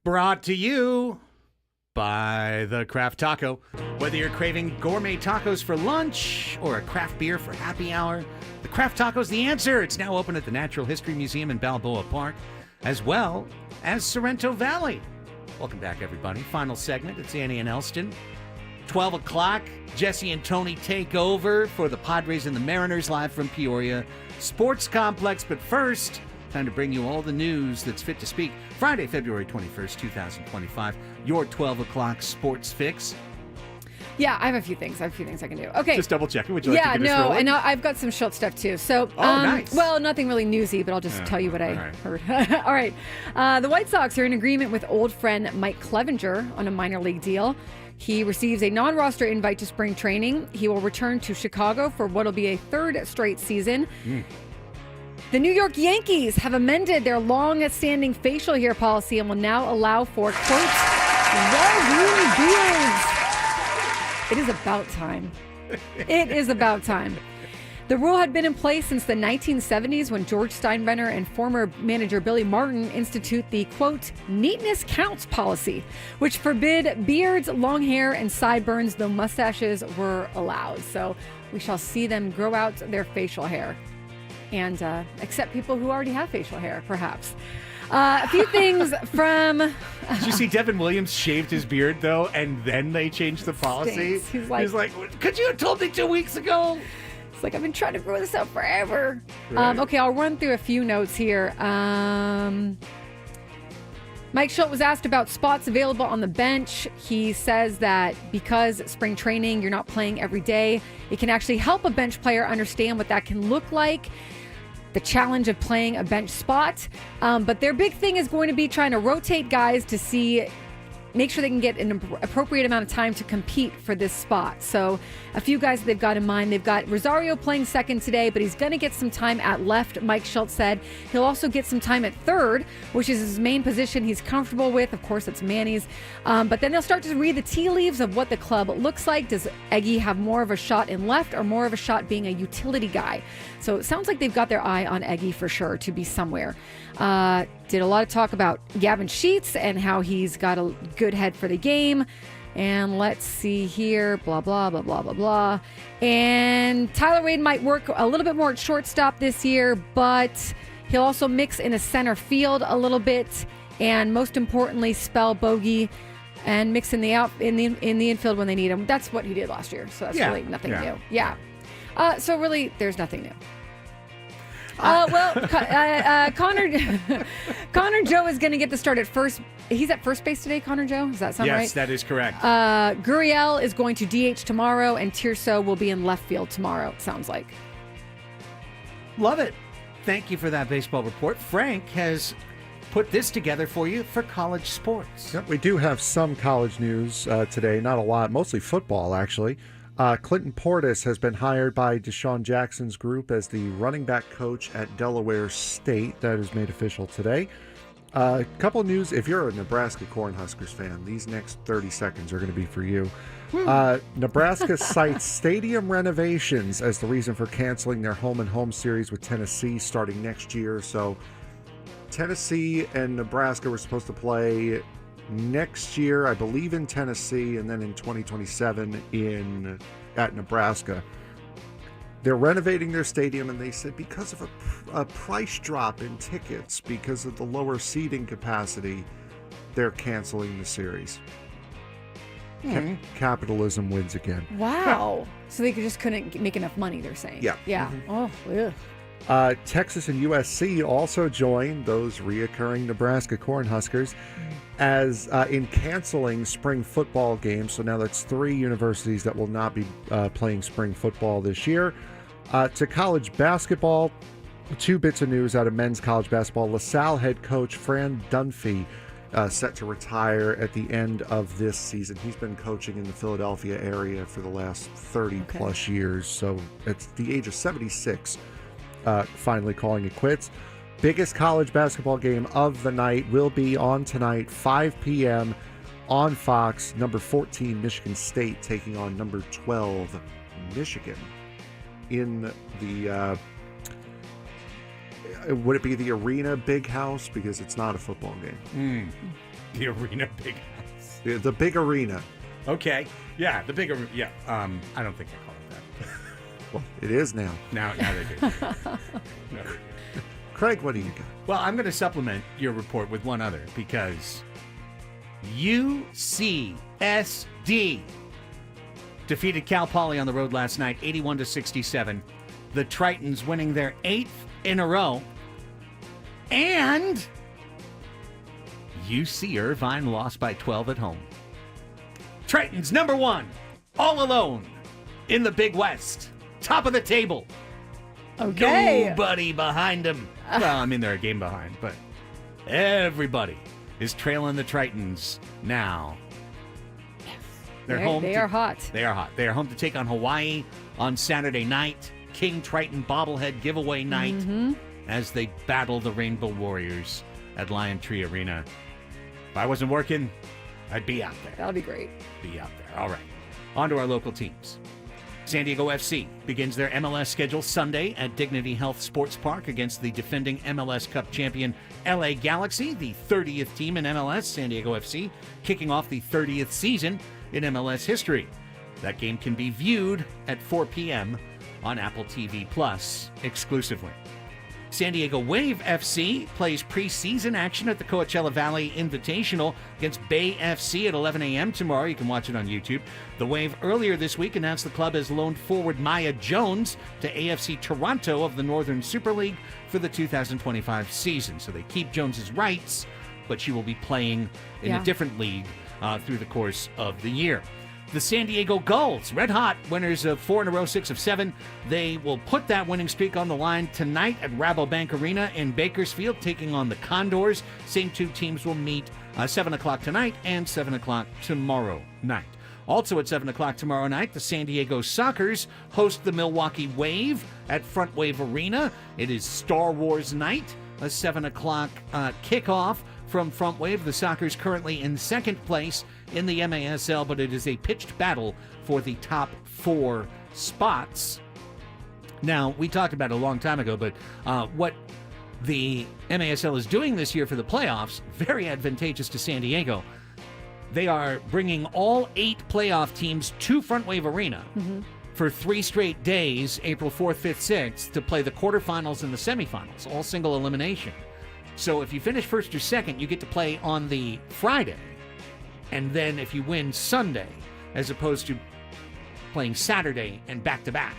Brought to you by the Craft Taco. Whether you're craving gourmet tacos for lunch or a craft beer for happy hour, the Craft Taco's the answer. It's now open at the Natural History Museum in Balboa Park, as well as Sorrento Valley. Welcome back, everybody. Final segment. It's Annie and Elsten. 12 o'clock, Jesse and Tony take over for the Padres and the Mariners live from Peoria Sports Complex. But first, time to bring you all the news that's fit to speak. Friday, February 21st, 2025. Your 12 o'clock sports fix. Yeah, I have a few things. I can do. Okay. Just double checking. Would you like to get us rolling? And I've got some Schultz stuff too. So, nice. Well, nothing really newsy, but I'll just tell you what I heard. All right. The White Sox are in agreement with old friend Mike Clevenger on a minor league deal. He receives a non-roster invite to spring training. He will return to Chicago for what will be a third straight season. The New York Yankees have amended their long-standing facial hair policy and will now allow for, quote, well-groomed beards. It is about time. It is about time. The rule had been in place since the 1970s when George Steinbrenner and former manager Billy Martin institute the, quote, neatness counts policy, which forbid beards, long hair, and sideburns, though mustaches were allowed. So we shall see them grow out their facial hair and accept people who already have facial hair, perhaps. A few things from... Did you see Devin Williams shaved his beard, though, and then they changed the policy? He's like, could you have told me 2 weeks ago? It's like, I've been trying to grow this out forever. Right. Okay, I'll run through a few notes here. Mike Schultz was asked about spots available on the bench. He says that because spring training, you're not playing every day, it can actually help a bench player understand what that can look like, the challenge of playing a bench spot. But their big thing is going to be trying to rotate guys to make sure they can get an appropriate amount of time to compete for this spot. So a few guys that they've got in mind. They've got Rosario playing second today, but he's going to get some time at left, Mike Schultz said. He'll also get some time at third, which is his main position he's comfortable with. Of course, it's Manny's. But then they'll start to read the tea leaves of what the club looks like. Does Eggy have more of a shot in left or more of a shot being a utility guy? So it sounds like they've got their eye on Eggy for sure to be somewhere. Did a lot of talk about Gavin Sheets and how he's got a good head for the game. And let's see here, blah, blah, blah, blah, blah, blah. And Tyler Wade might work a little bit more at shortstop this year, but he'll also mix in a center field a little bit. And most importantly, spell bogey and mix in the infield when they need him. That's what he did last year. So that's really nothing new. Yeah. So really, there's nothing new. Connor Joe is going to get the start at first. He's at first base today, Connor Joe? Does that sound right? Yes, that is correct. Gurriel is going to DH tomorrow, and Tirso will be in left field tomorrow, it sounds like. Love it. Thank you for that baseball report. Frank has put this together for you for college sports. Yep, we do have some college news today. Not a lot, mostly football, actually. Clinton Portis has been hired by Deshaun Jackson's group as the running back coach at Delaware State. That is made official today. A couple of news. If you're a Nebraska Cornhuskers fan, these next 30 seconds are going to be for you. Nebraska cites stadium renovations as the reason for canceling their home-and-home series with Tennessee starting next year. So Tennessee and Nebraska were supposed to play next year, I believe, in Tennessee, and then in 2027 at Nebraska. They're renovating their stadium, and they said because of a price drop in tickets, because of the lower seating capacity, they're canceling the series. Capitalism wins again. Wow. So they just couldn't make enough money, they're saying. Yeah. Mm-hmm. Oh, ugh. Texas and USC also joined those reoccurring Nebraska Cornhuskers as in canceling spring football games. So now that's 3 universities that will not be playing spring football this year. To college basketball, 2 bits of news out of men's college basketball. LaSalle head coach Fran Dunphy set to retire at the end of this season. He's been coaching in the Philadelphia area for the last 30 plus years. So at the age of 76, finally calling it quits. Biggest college basketball game of the night will be on tonight, 5 p.m. on Fox. Number 14, Michigan State, taking on number 12, Michigan. In the, would it be the Arena Big House? Because it's not a football game. The arena big house. The big arena. Okay. Yeah, the big arena. Yeah. I don't think they call it that. Well, it is now. Now they do. No. Craig, what do you got? Well, I'm going to supplement your report with one other because UCSD defeated Cal Poly on the road last night, 81-67. The Tritons winning their 8th in a row. And UC Irvine lost by 12 at home. Tritons number 1, all alone in the Big West, top of the table. Okay. Nobody behind them. Well, I mean, they're a game behind, but everybody is trailing the Tritons now. They're home. They are hot. They are hot. They are home to take on Hawaii on Saturday night. King Triton bobblehead giveaway night as they battle the Rainbow Warriors at Lion Tree Arena. If I wasn't working, I'd be out there. That'll be great. Be out there. All right. On to our local teams. San Diego FC begins their MLS schedule Sunday at Dignity Health Sports Park against the defending MLS Cup champion LA Galaxy, the 30th team in MLS. San Diego FC kicking off the 30th season in MLS history. That game can be viewed at 4 p.m. on Apple TV Plus exclusively. San Diego Wave FC plays preseason action at the Coachella Valley Invitational against Bay FC at 11 a.m. tomorrow. You can watch it on YouTube. The Wave earlier this week announced the club has loaned forward Maya Jones to AFC Toronto of the Northern Super League for the 2025 season. So they keep Jones's rights, but she will be playing in a different league through the course of the year. The San Diego Gulls, red hot, winners of 4 in a row, 6 of 7. They will put that winning streak on the line tonight at Rabobank Arena in Bakersfield, taking on the Condors. Same two teams will meet 7 o'clock tonight and 7 o'clock tomorrow night. Also at 7 o'clock tomorrow night, the San Diego Sockers host the Milwaukee Wave at Front Wave Arena. It is Star Wars night, a 7 o'clock kickoff from Front Wave. The Sockers currently in second place in the MASL, but it is a pitched battle for the top 4 spots. Now, we talked about it a long time ago, but what the MASL is doing this year for the playoffs, very advantageous to San Diego. They are bringing all 8 playoff teams to Front Wave Arena for 3 straight days, April 4th, 5th, 6th, to play the quarterfinals and the semifinals, all single elimination. So if you finish first or second, you get to play on the Friday. And then if you win Sunday, as opposed to playing Saturday and back-to-back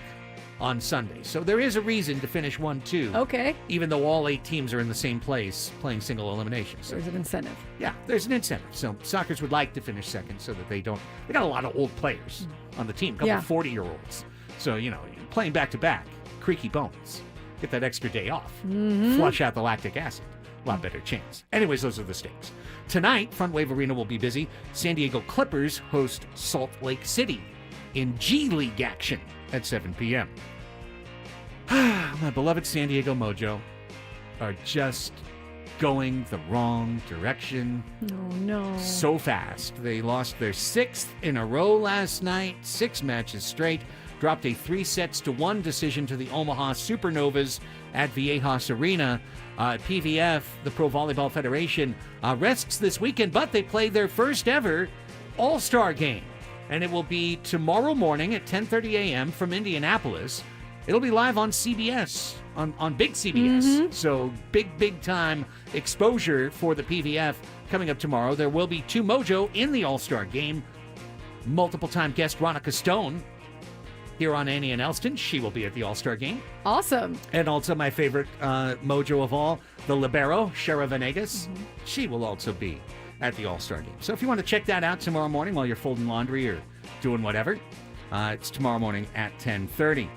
on Sunday. So there is a reason to finish 1-2. Okay. Even though all 8 teams are in the same place playing single elimination. So There's an incentive. yeah, there's an incentive. So Sockers would like to finish second so that they don't... They got a lot of old players on the team, a couple of 40-year-olds. So, you know, playing back-to-back, creaky bones. Get that extra day off. Flush out the lactic acid. A lot better chance. Anyways, those are the stakes. Tonight, Front Wave Arena will be busy. San Diego Clippers host Salt Lake City in G League action at 7 p.m. My beloved San Diego Mojo are just going the wrong direction Oh, no. so fast. They lost their 6th in a row last night, 6 matches straight, dropped a 3-1 decision to the Omaha Supernovas at Viejas Arena. PVF, the Pro Volleyball Federation, rests this weekend, but they play their first ever All-Star game. And it will be tomorrow morning at 10:30 a.m. from Indianapolis. It'll be live on CBS, on big CBS. So big time exposure for the PVF coming up tomorrow. There will be 2 Mojo in the All-Star game. Multiple-time guest Ronica Stone here on Annie and Elsten. She will be at the All-Star game. Awesome. And also my favorite Mojo of all, the libero, Shara Venegas. She will also be at the All-Star game. So if you want to check that out tomorrow morning while you're folding laundry or doing whatever, it's tomorrow morning at 10:30.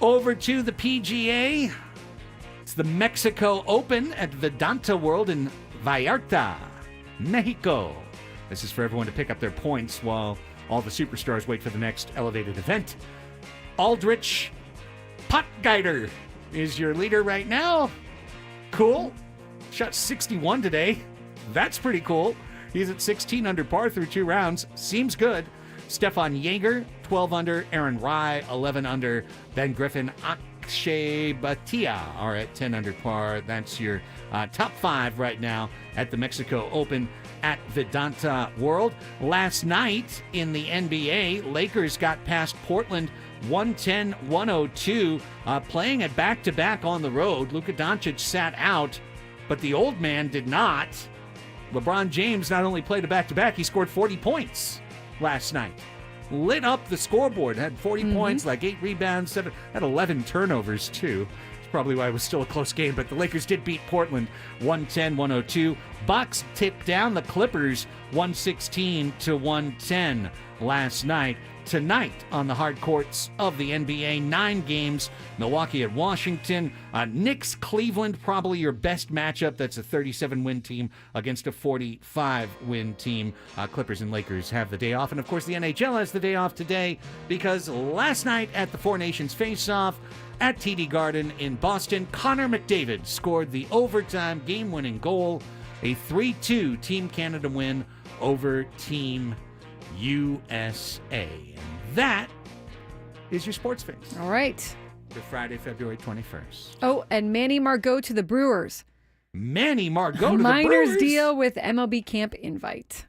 Over to the PGA. It's the Mexico Open at Vedanta World in Vallarta, Mexico. This is for everyone to pick up their points while all the superstars wait for the next elevated event. Aldrich Potgeider is your leader right now. Cool. Shot 61 today. That's pretty cool. He's at 16 under par through 2 rounds. Seems good. Stefan Jaeger, 12 under. Aaron Rai, 11 under. Ben Griffin, Akshay Bhatia are at 10 under par. That's your top 5 right now at the Mexico Open. at Vedanta World. Last night in the NBA, Lakers got past Portland 110-102, playing at back-to-back on the road. Luka Doncic sat out, but the old man did not. LeBron James not only played a back-to-back, he scored 40 points last night. Lit up the scoreboard, had 40 points, like 8 rebounds, had 11 turnovers, too. That's probably why it was still a close game, but the Lakers did beat Portland 110-102. Bucks tipped down the Clippers 116-110 last night. Tonight on the hard courts of the NBA, 9 games. Milwaukee at Washington. Knicks, Cleveland, probably your best matchup. That's a 37-win team against a 45-win team. Clippers and Lakers have the day off. And, of course, the NHL has the day off today because last night at the Four Nations Face-Off at TD Garden in Boston, Connor McDavid scored the overtime game-winning goal, a 3-2 Team Canada win over Team USA. And that is your Sports Face All right. for Friday, February 21st. Oh, and Manny Margot to the Brewers. Manny Margot to the Miners Brewers. deal with MLB camp invite.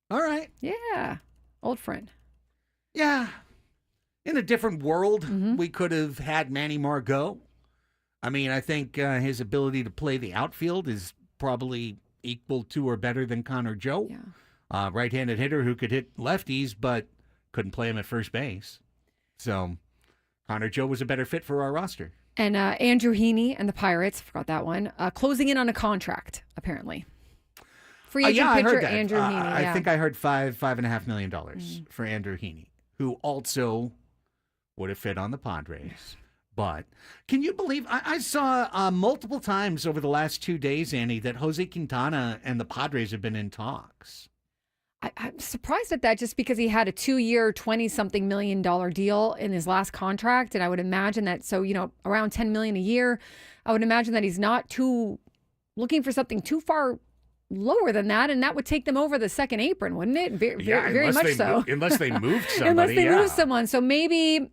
All right. Yeah. Old friend. Yeah. In a different world, we could have had Manny Margot. I mean, I think his ability to play the outfield is probably equal to or better than Connor Joe. Yeah. Right-handed hitter who could hit lefties, but couldn't play him at first base. So Connor Joe was a better fit for our roster. And Andrew Heaney and the Pirates, forgot that one, closing in on a contract, apparently. Free agent I pitcher heard that. Andrew Heaney. I think I heard $5.5 million for Andrew Heaney, who also would have fit on the Padres. But can you believe I saw multiple times over the last 2 days, Annie, that Jose Quintana and the Padres have been in talks. I'm surprised at that just because he had a 2-year, $20-something million deal in his last contract. And I would imagine that, so, around $10 million a year, I would imagine that he's not looking for something too far lower than that. And that would take them over the second apron, wouldn't it? Very much so. Unless they moved somebody. Unless they moved someone. So maybe,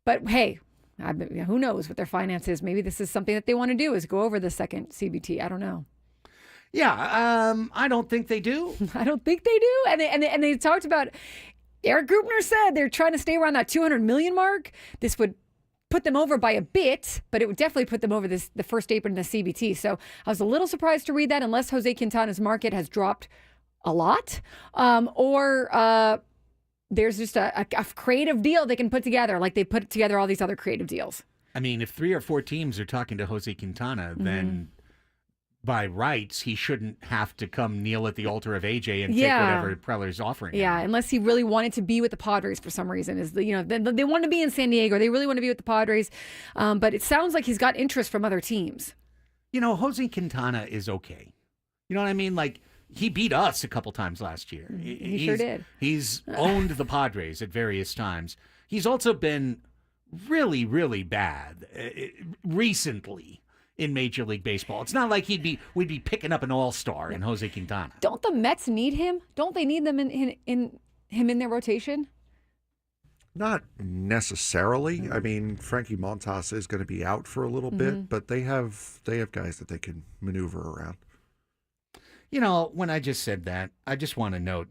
but hey, who knows what their finance is? Maybe this is something that they want to do is go over the second CBT. I don't know. Yeah, I don't think they do. I don't think they do. And they talked about, Eric Grubner said they're trying to stay around that 200 million mark. This would put them over by a bit, but it would definitely put them over the first apron in the CBT. So I was a little surprised to read that, unless Jose Quintana's market has dropped a lot, or there's just a creative deal they can put together, like they put together all these other creative deals. I mean, if 3 or 4 teams are talking to Jose Quintana, then by rights, he shouldn't have to come kneel at the altar of AJ and take whatever Preller's offering him. Yeah, unless he really wanted to be with the Padres for some reason. They want to be in San Diego. They really want to be with the Padres. But it sounds like he's got interest from other teams. Jose Quintana is okay. You know what I mean? Like, he beat us a couple times last year. He sure did. He's owned the Padres at various times. He's also been really, really bad recently in Major League Baseball. It's not like we'd be picking up an all-star in Jose Quintana. Don't the Mets need him? Don't they need them in their rotation? Not necessarily. I mean, Frankie Montas is going to be out for a little bit, but they have guys that they can maneuver around. Mm-hmm. When I just said that, I just want to note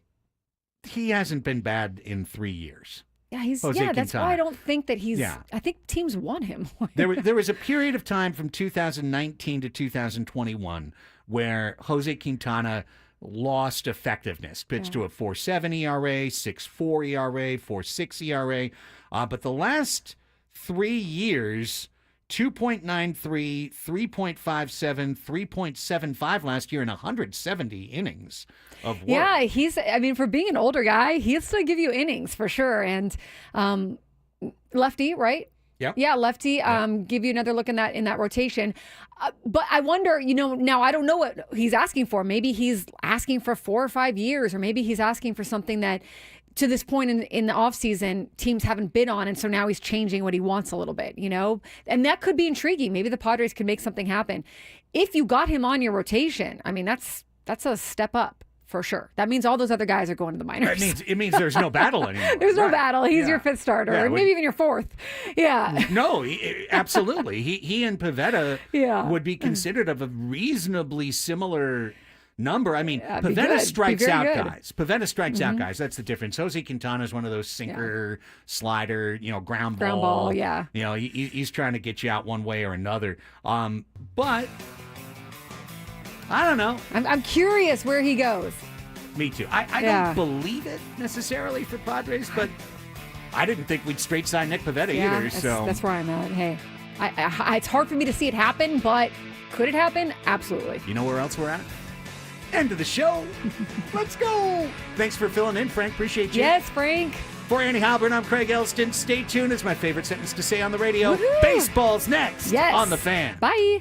he hasn't been bad in 3 years. Yeah, that's why I don't think that he's. Yeah. I think teams want him. There was a period of time from 2019 to 2021 where Jose Quintana lost effectiveness. Pitched to a 4.7 ERA, 6.4 ERA, 4.6 ERA. But the last 3 years, 2.93, 3.57, 3.75 last year in 170 innings of work. Yeah, for being an older guy, he'll still give you innings for sure. And lefty, right? Yep. Yeah, lefty. Give you another look in that rotation. But I wonder, now I don't know what he's asking for. Maybe he's asking for 4 or 5 years, or maybe he's asking for something that, to this point in the offseason, teams haven't bid on, and so now he's changing what he wants a little bit, And that could be intriguing. Maybe the Padres could make something happen. If you got him on your rotation, that's a step up for sure. That means all those other guys are going to the minors. It means there's no battle anymore. There's no battle. He's your 5th starter, or maybe even your 4th. Yeah. No, absolutely. He and Pivetta would be considered of a reasonably similar number. I mean, Be Pavetta good. strikes Be very out good. guys. Pavetta strikes out guys. That's the difference. Jose Quintana is one of those sinker, slider, ground ball. Yeah. He's trying to get you out one way or another. But I don't know. I'm curious where he goes. Me too. I don't believe it necessarily for Padres, but I didn't think we'd straight sign Nick Pavetta either. That's where I'm at. Hey, it's hard for me to see it happen, but could it happen? Absolutely. You know where else we're at? End of the show. Let's go. Thanks for filling in, Frank. Appreciate you. Yes, Frank. For Andy Halbert, I'm Craig Elsten. Stay tuned. It's my favorite sentence to say on the radio. Woohoo! Baseball's next on The Fan. Bye.